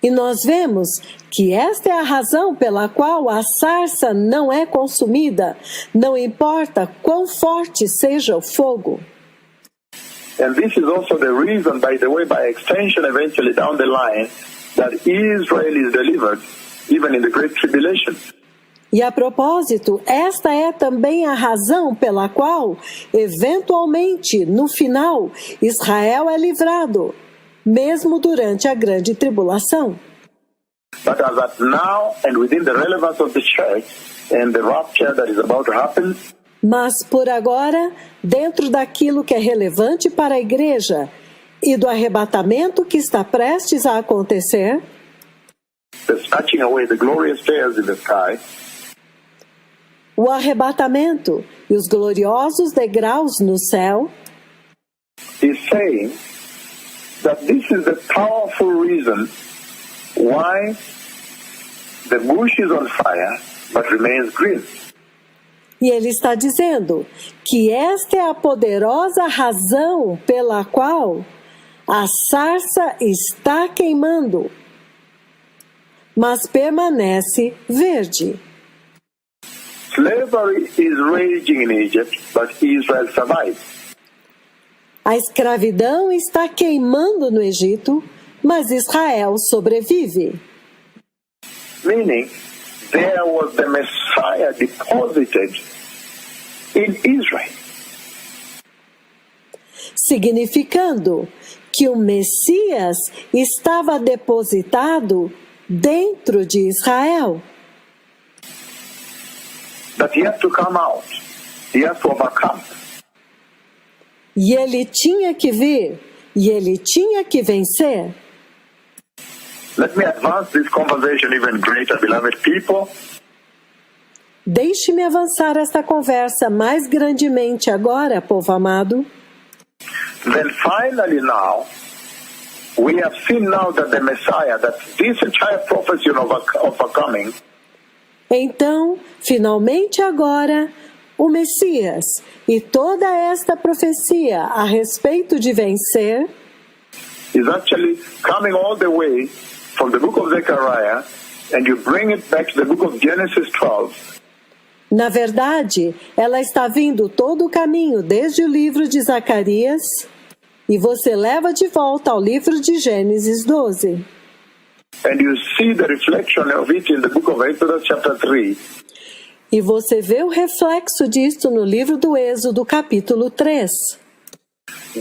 E nós vemos que esta é a razão pela qual a sarça não é consumida, não importa quão forte seja o fogo. And this is also the reason, by the way, by extension, eventually down the line, that Israel is delivered, even in the Great Tribulation. E a propósito, esta é também a razão pela qual, eventualmente, no final, Israel é livrado, mesmo durante a grande tribulação. But as at now, and within the relevance of the church, and the rapture that is about to happen, Mas, por agora, dentro daquilo que é relevante para a igreja e do arrebatamento que está prestes a acontecer, the snatching away the glorious stars in the sky, o arrebatamento e os gloriosos degraus no céu, is saying that this is the powerful reason why the bush is on fire but remains green. e ele está dizendo que esta é a poderosa razão pela qual a sarça está queimando, mas permanece verde. Slavery is raging in Egypt, but Israel survives. A escravidão está queimando no Egito, mas Israel sobrevive. Meaning, there was the Messiah deposited in Israel. Significando que o Messias estava depositado dentro de Israel. That he had to come out. He had to overcome. E ele tinha que vir, e ele tinha que vencer. Let me advance this conversation even greater, beloved people. Deixe-me avançar esta conversa mais grandemente agora, povo amado. Then finally now, we have seen now that the Messiah, that this entire prophecy of overcoming, Então, finalmente agora, o Messias e toda esta profecia a respeito de vencer is actually coming all the way from the book of Zechariah, and you bring it back to the book of Genesis 12. Na verdade, ela está vindo todo o caminho desde o livro de Zacarias e você leva de volta ao livro de Gênesis 12. And you see the reflection of it in the book of Exodus chapter 3. E você vê o reflexo disto no livro do Êxodo, capítulo 3.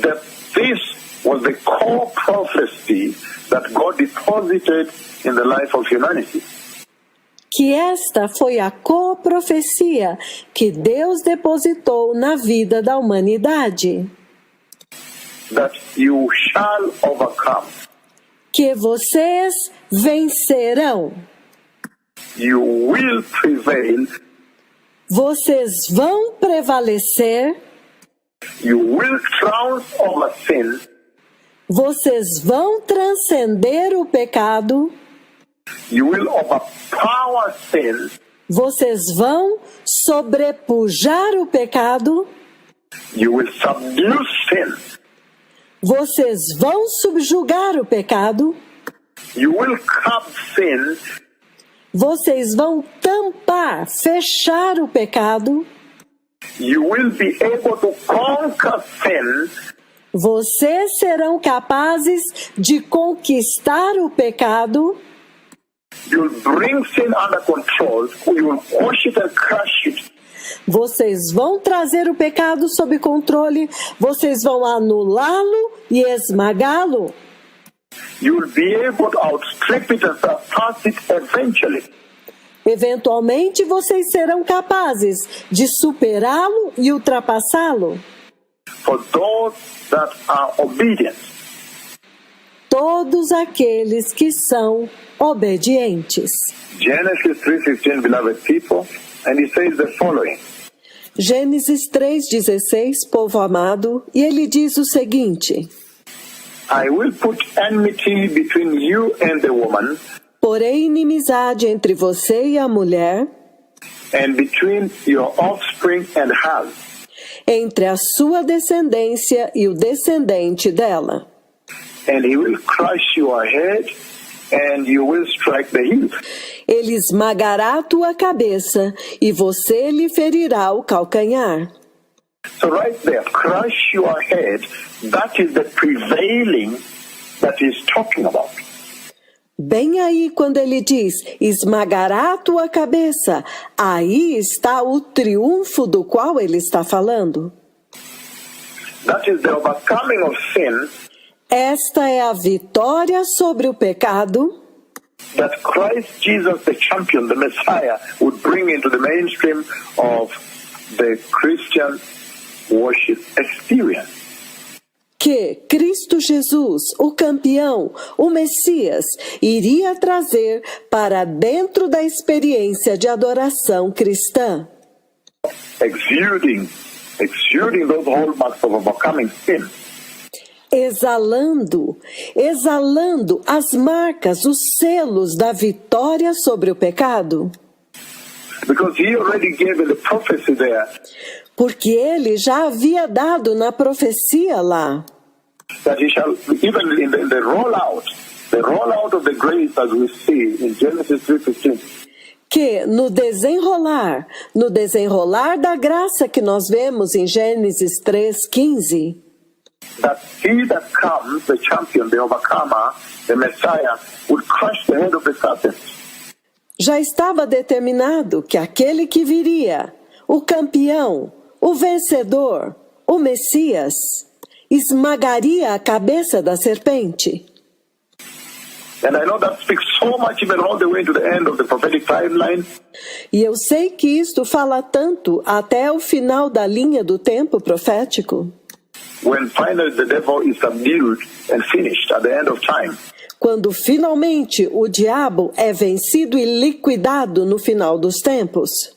That this was the core prophecy that God deposited in the life of humanity. Que esta foi a coprofecia que Deus depositou na vida da humanidade. That you shall overcome. Que vocês vencerão. You will prevail. Vocês vão prevalecer. You will triumph over sin. Vocês vão transcender o pecado. You will overpower sin. Vocês vão sobrepujar o pecado. You will subdue sin. Vocês vão subjugar o pecado. You will curb sin. Vocês vão tampar, fechar o pecado. You will be able to conquer sin. Vocês serão capazes de conquistar o pecado. You'll bring sin under control. You will quash it and crush it. Vocês vão trazer o pecado sob controle. Vocês vão anulá-lo e esmagá-lo. You'll be able to outstrip it and surpass it eventually. Eventualmente, vocês serão capazes de superá-lo e ultrapassá-lo. For those that are obedient. Todos aqueles que são obedientes. Genesis 3:15, beloved people, and he says the following. Gênesis 3:16, povo amado, e ele diz o seguinte: I will put enmity between you and the woman, porém inimizade entre você e a mulher, and between your offspring and hers. entre a sua descendência e o descendente dela. And he will crush your head, and you will strike the heel. Ele esmagará a tua cabeça e você lhe ferirá o calcanhar. So right there, crush your head, that is the prevailing that he's talking about. Bem aí quando ele diz, esmagará a tua cabeça, aí está o triunfo do qual ele está falando. That is the overcoming of sin Esta é a vitória sobre o pecado that Christ Jesus, the champion, the Messiah, would bring into the mainstream of the Christian worship experience. que Cristo Jesus, o campeão, o Messias, iria trazer para dentro da experiência de adoração cristã. Exuding those hallmarks of overcoming sin. Exalando as marcas, os selos da vitória sobre o pecado. Because he already gave in the prophecy there Porque ele já havia dado na profecia lá, that he shall, even in the rollout of the grace as we see in Genesis 3:15, que no desenrolar da graça que nós vemos em Gênesis 3:15, that he that comes, the champion, the overcomer, the Messiah, would crush the head of the serpent. Já estava determinado que aquele que viria, o campeão, o vencedor, o Messias, esmagaria a cabeça da serpente. And I know that speaks so much even all the way to the end of the prophetic timeline. E eu sei que isto fala tanto até o final da linha do tempo profético. When finally the devil is subdued and finished at the end of time. Quando finalmente o diabo é vencido e liquidado no final dos tempos.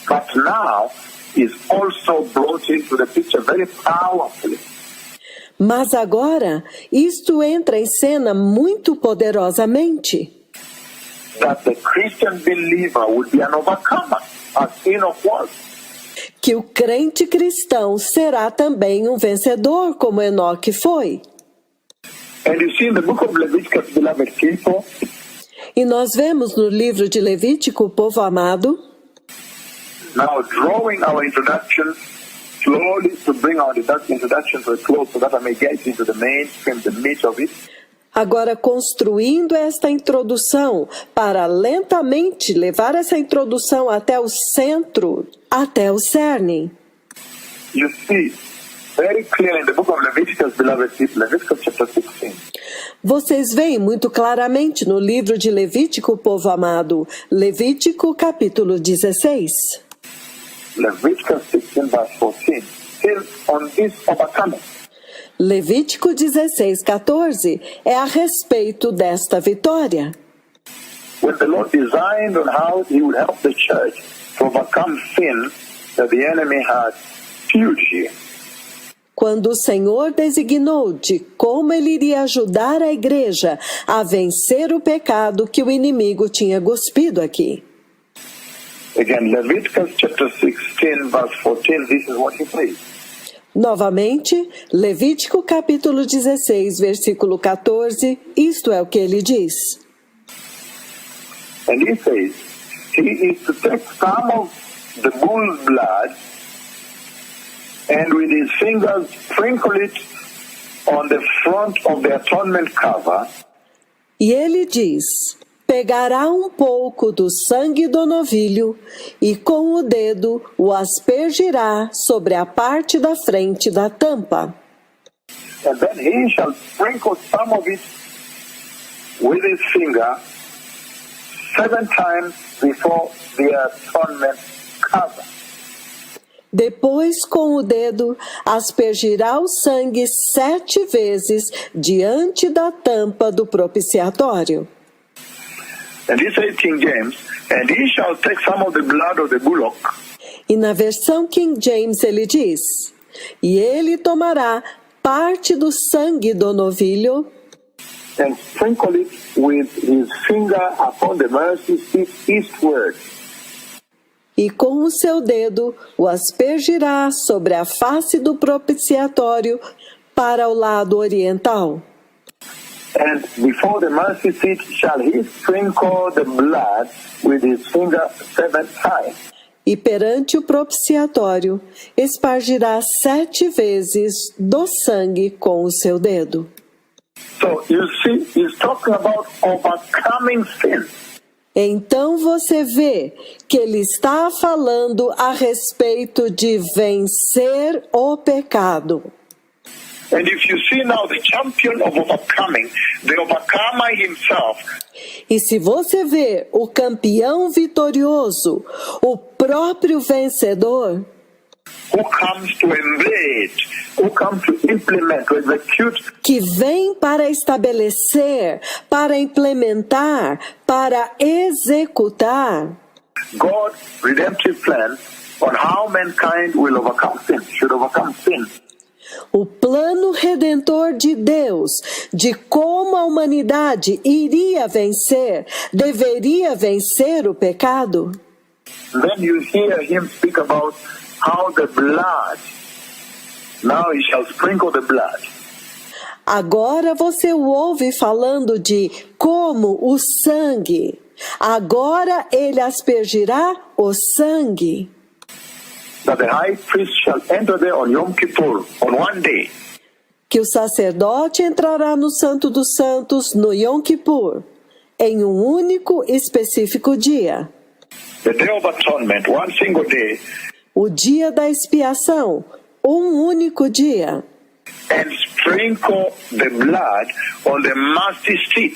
But now is also brought into the picture very powerfully. Mas agora, isto entra em cena muito poderosamente. That the Christian believer would be an overcomer, as Enoch was. Que o crente cristão será também um vencedor, como Enoque foi. And you see in the book of Leviticus, beloved people, E nós vemos no livro de Levítico, povo amado, now drawing our introduction slowly to bring our introduction to a close so that I may get into the mainstream, the meat of it. agora construindo esta introdução para lentamente levar essa introdução até o centro, até o cerne. You see very clearly in the book of Leviticus, beloved people, Leviticus chapter 16. Vocês veem muito claramente no livro de Levítico, povo amado, Levítico capítulo 16. Leviticus 16 verse 14, still on this overcoming. Levítico 16, 14 é a respeito desta vitória. When the Lord designed on how he would help the church to overcome sin that the enemy had spewed here. Quando o Senhor designou de como ele iria ajudar a igreja a vencer o pecado que o inimigo tinha cuspido aqui. Again, Leviticus chapter 16 verse 14, this is what he says. Novamente, Levítico capítulo 16, versículo 14, isto é o que ele diz. And he says, he is to take some of the bull's blood and with his fingers sprinkle it on the front of the atonement cover. E ele diz: pegará um pouco do sangue do novilho e com o dedo o aspergirá sobre a parte da frente da tampa. And then he shall sprinkle some of it with his finger 7 times before the atonement cover. Depois, com o dedo, aspergirá o sangue 7 vezes diante da tampa do propiciatório. And he said, King James, and he shall take some of the blood of the bullock. E na versão King James ele diz: e ele tomará parte do sangue do novilho And sprinkle it with his finger upon the mercy seat eastward. e com o seu dedo o aspergirá sobre a face do propiciatório para o lado oriental. And before the mercy seat shall he sprinkle the blood with his finger 7 times. E perante o propiciatório espargirá 7 vezes do sangue com o seu dedo. So you see, he's talking about overcoming sin. Então você vê que ele está falando a respeito de vencer o pecado. And if you see now the champion of overcoming, the overcomer himself, E se você vê o campeão vitorioso, o próprio vencedor, who comes to embed, who comes to implement, to execute que vem para estabelecer, para implementar, para executar God's redemptive plan on how mankind will overcome sin, should overcome sin. o plano redentor de Deus, de como a humanidade iria vencer, deveria vencer o pecado. Then you hear him speak about how the blood, now he shall sprinkle the blood. Agora você o ouve falando de como o sangue. Agora ele aspergirá o sangue. That the high priest shall enter there on Yom Kippur, on one day. que o sacerdote entrará no Santo dos Santos no Yom Kippur, em um único específico dia. The Day of Atonement, one single day, O dia da expiação, um único dia. and sprinkle the blood on the mercy seat.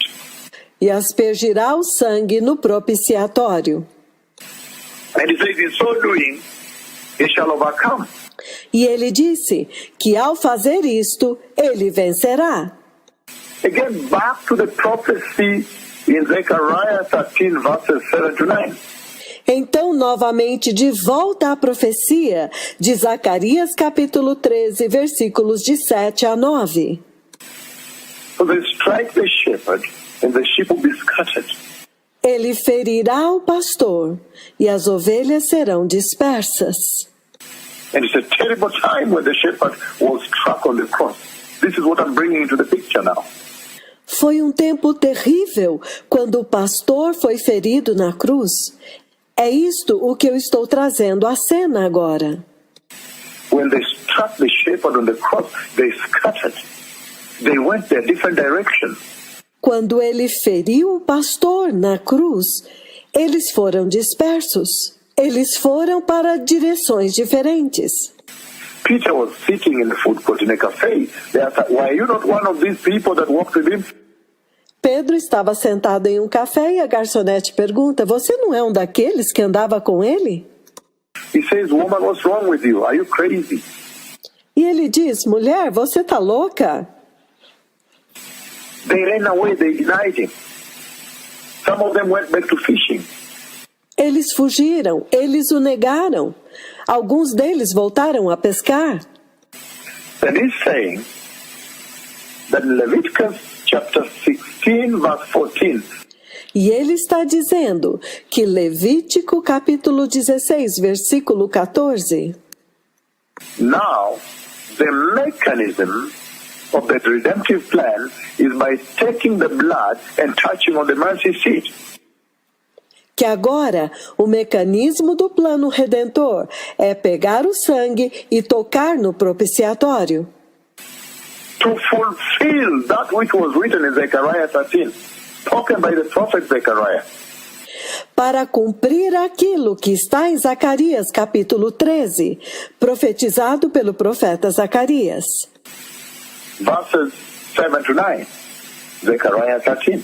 E aspergirá o sangue no propiciatório. And he says, in so doing, he shall overcome. E ele disse que ao fazer isto, ele vencerá. Again, back to the prophecy in Zechariah 13, verses 7 to 9. Então, novamente, de volta à profecia de Zacarias capítulo 13, versículos de 7 a 9. So they strike the shepherd, and the sheep will be scattered. Ele ferirá o pastor, e as ovelhas serão dispersas. And it's a terrible time when the shepherd was struck on the cross. This is what I'm bringing into the picture now. Foi um tempo terrível quando o pastor foi ferido na cruz. É isto o que eu estou trazendo à cena agora. When they struck the shepherd on the cross, they scattered. They went their different directions. Quando ele feriu o pastor na cruz, eles foram dispersos. Eles foram para direções diferentes. Peter was sitting in the food court in a cafe. They asked, why are you not one of these people that walked with him? Pedro estava sentado em um café e a garçonete pergunta: você não é um daqueles que andava com ele? He says, woman, what's wrong with you? Are you crazy? E ele diz: mulher, você está louca? They ran away, they denied him. Some of them went back to fishing. Eles fugiram, eles o negaram. Alguns deles voltaram a pescar. And he's saying that in Leviticus chapter 16, verse 14, E ele está dizendo que Levítico capítulo 16, versículo 14, now the mechanism of the redemptive plan is by taking the blood and touching on the mercy seat. que agora o mecanismo do plano redentor é pegar o sangue e tocar no propiciatório. To fulfill that which was written in Zechariah 13, spoken by the prophet Zechariah. Para cumprir aquilo que está em Zacarias capítulo 13, profetizado pelo profeta Zacarias. Verses 7 to 9, Zechariah 13.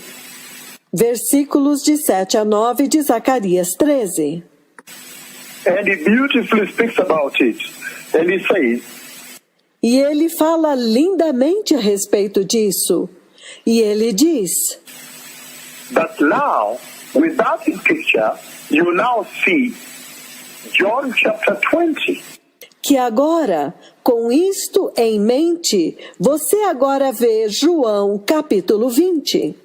Versículos de 7 a 9 de Zacarias 13. And he beautifully speaks about it. And he says, E ele fala lindamente a respeito disso. E ele diz that now, with that in picture, you now see John chapter 20. que agora, com isto em mente, você agora vê João capítulo 20.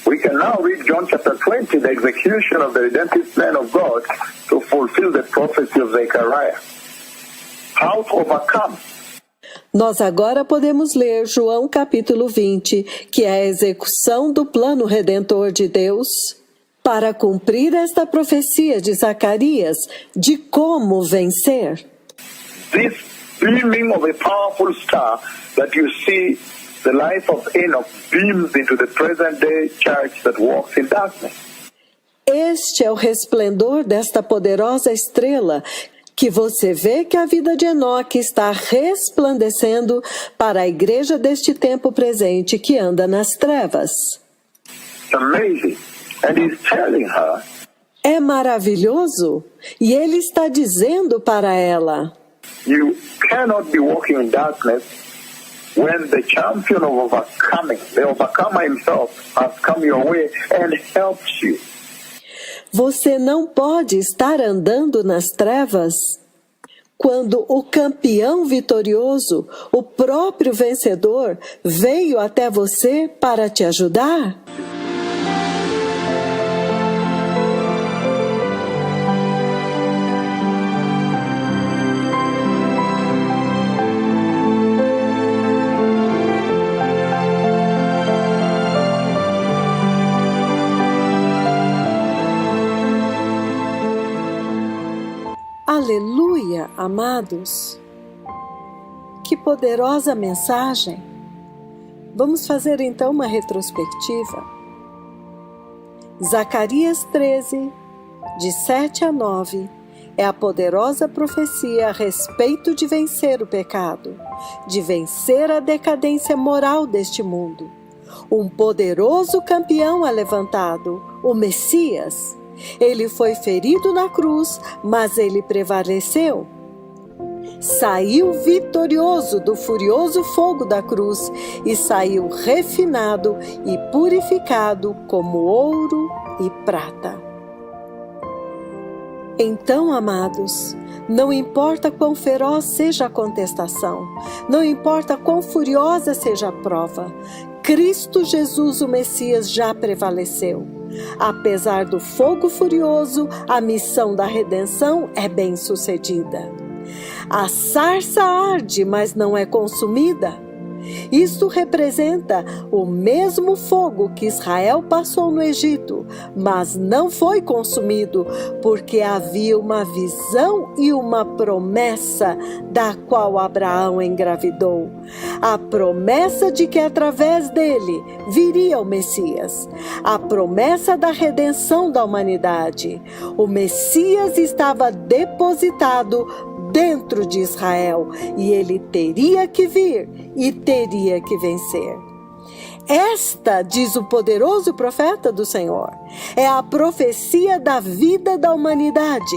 We can now read John chapter 20, the execution of the redemptive plan of God to fulfill the prophecy of Zechariah. How to overcome. Nós agora podemos ler João capítulo 20, que é a execução do plano redentor de Deus, para cumprir esta profecia de Zacarias de como vencer. This beaming of a powerful star that you see the life of Enoch beams into the present day church that walks in darkness. Este é o resplendor desta poderosa estrela que você vê que a vida de Enoque está resplandecendo para a igreja deste tempo presente que anda nas trevas. It's amazing. And he's telling her, É maravilhoso? E ele está dizendo para ela: you cannot be walking in darkness when the champion of overcoming, the overcomer himself, has come your way and helped you. você não pode estar andando nas trevas quando o campeão vitorioso, o próprio vencedor, veio até você para te ajudar. Aleluia, amados! Que poderosa mensagem. Vamos fazer então uma retrospectiva. Zacarias 13, de 7 a 9, é a poderosa profecia a respeito de vencer o pecado, de vencer a decadência moral deste mundo. Um poderoso campeão é levantado, o Messias. Ele foi ferido na cruz, mas ele prevaleceu. Saiu vitorioso do furioso fogo da cruz e saiu refinado e purificado como ouro e prata. Então, amados, não importa quão feroz seja a contestação, não importa quão furiosa seja a prova, Cristo Jesus, o Messias, já prevaleceu. Apesar do fogo furioso, a missão da redenção é bem-sucedida. A sarça arde, mas não é consumida. Isto representa o mesmo fogo que Israel passou no Egito, mas não foi consumido, porque havia uma visão e uma promessa da qual Abraão engravidou. A promessa de que através dele viria o Messias. A promessa da redenção da humanidade. O Messias estava depositado dentro de Israel, e ele teria que vir e teria que vencer. Esta, diz o poderoso profeta do Senhor, é a profecia da vida da humanidade,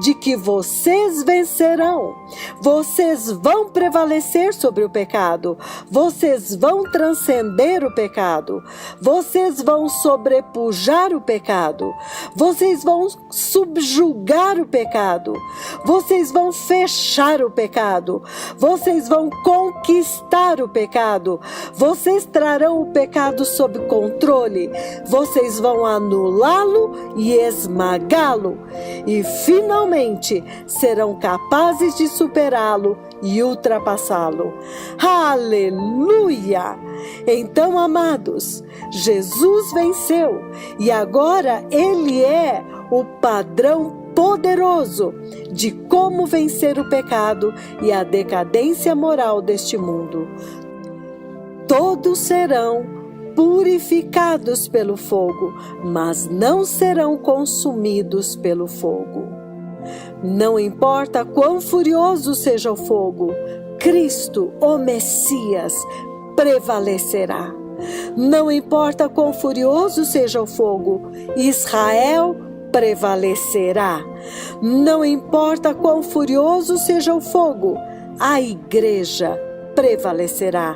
de que vocês vencerão, vocês vão prevalecer sobre o pecado, vocês vão transcender o pecado, vocês vão sobrepujar o pecado, vocês vão subjugar o pecado, vocês vão fechar o pecado, vocês vão conquistar o pecado, vocês trarão o pecado sob controle, vocês vão anulá-lo e esmagá-lo, e finalmente serão capazes de superá-lo e ultrapassá-lo. Aleluia! Então, amados, Jesus venceu e agora Ele é o padrão poderoso de como vencer o pecado e a decadência moral deste mundo. Todos serão purificados pelo fogo, mas não serão consumidos pelo fogo. Não importa quão furioso seja o fogo, Cristo, o Messias, prevalecerá. Não importa quão furioso seja o fogo, Israel prevalecerá. Não importa quão furioso seja o fogo, a igreja prevalecerá,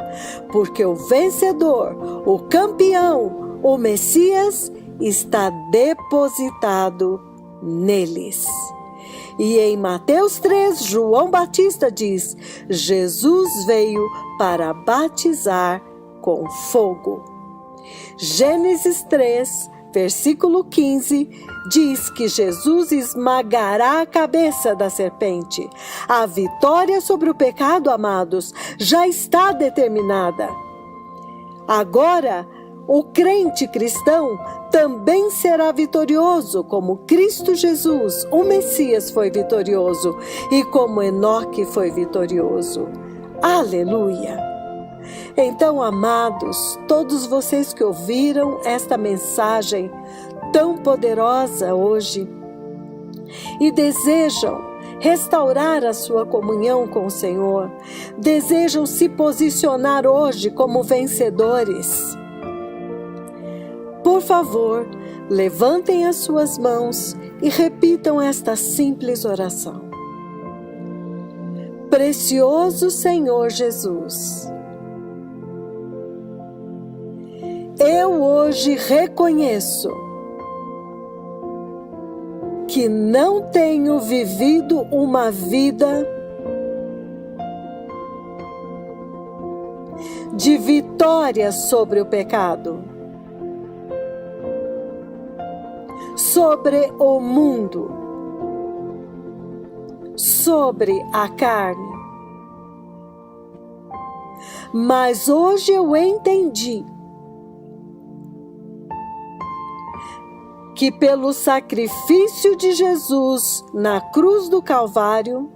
porque o vencedor, o campeão, o Messias está depositado neles. E em Mateus 3, João Batista diz: Jesus veio para batizar com fogo. Gênesis 3, versículo 15, diz que Jesus esmagará a cabeça da serpente. A vitória sobre o pecado, amados, já está determinada. Agora, o crente cristão também será vitorioso, como Cristo Jesus, o Messias, foi vitorioso e como Enoque foi vitorioso. Aleluia! Então, amados, todos vocês que ouviram esta mensagem tão poderosa hoje e desejam restaurar a sua comunhão com o Senhor, desejam se posicionar hoje como vencedores, por favor, levantem as suas mãos e repitam esta simples oração. Precioso Senhor Jesus, eu hoje reconheço que não tenho vivido uma vida de vitória sobre o pecado, sobre o mundo, sobre a carne. Mas hoje eu entendi que pelo sacrifício de Jesus na cruz do Calvário,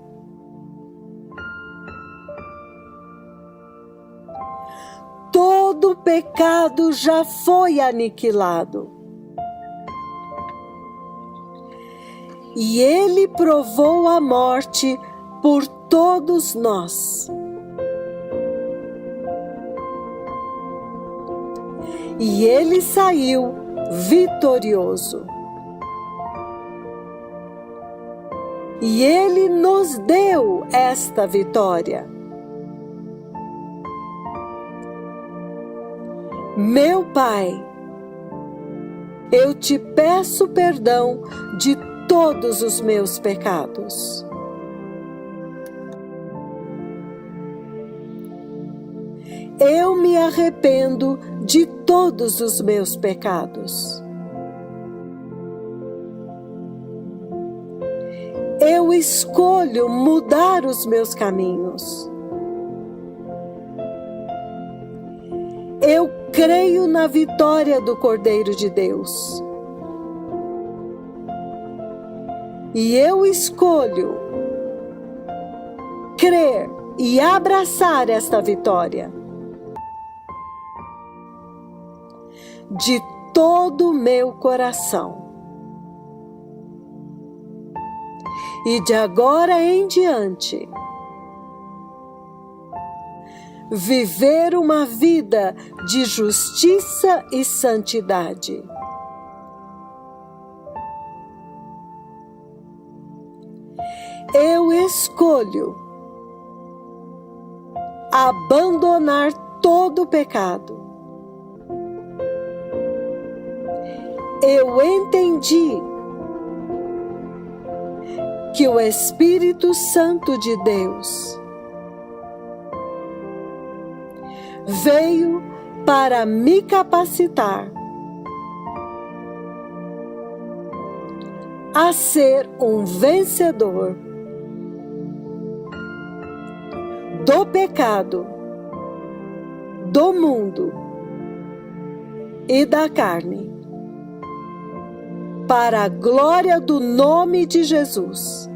todo pecado já foi aniquilado. E ele provou a morte por todos nós. E ele saiu vitorioso. E ele nos deu esta vitória. Meu Pai, eu te peço perdão de todos os meus pecados. Eu me arrependo de todos os meus pecados. Eu escolho mudar os meus caminhos. Eu creio na vitória do Cordeiro de Deus. E eu escolho crer e abraçar esta vitória de todo o meu coração. E de agora em diante, viver uma vida de justiça e santidade. Eu escolho abandonar todo o pecado. Eu entendi que o Espírito Santo de Deus veio para me capacitar a ser um vencedor do pecado, do mundo e da carne, para a glória do nome de Jesus.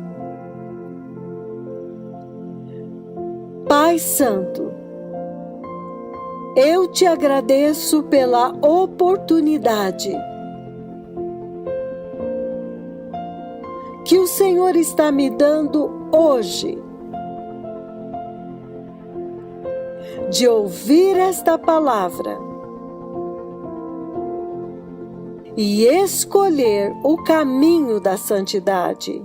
Pai Santo, eu te agradeço pela oportunidade que o Senhor está me dando hoje de ouvir esta palavra e escolher o caminho da santidade.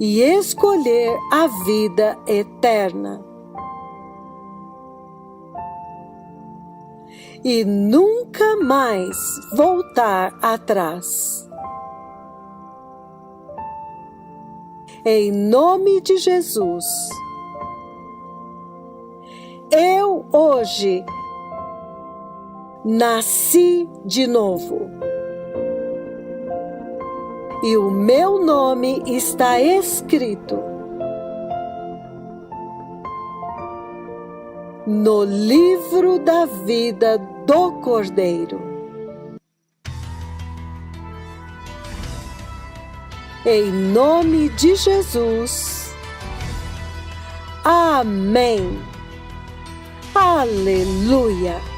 E escolher a vida eterna. E nunca mais voltar atrás. Em nome de Jesus, eu hoje nasci de novo. E o meu nome está escrito no livro da vida do Cordeiro. Em nome de Jesus. Amém. Aleluia.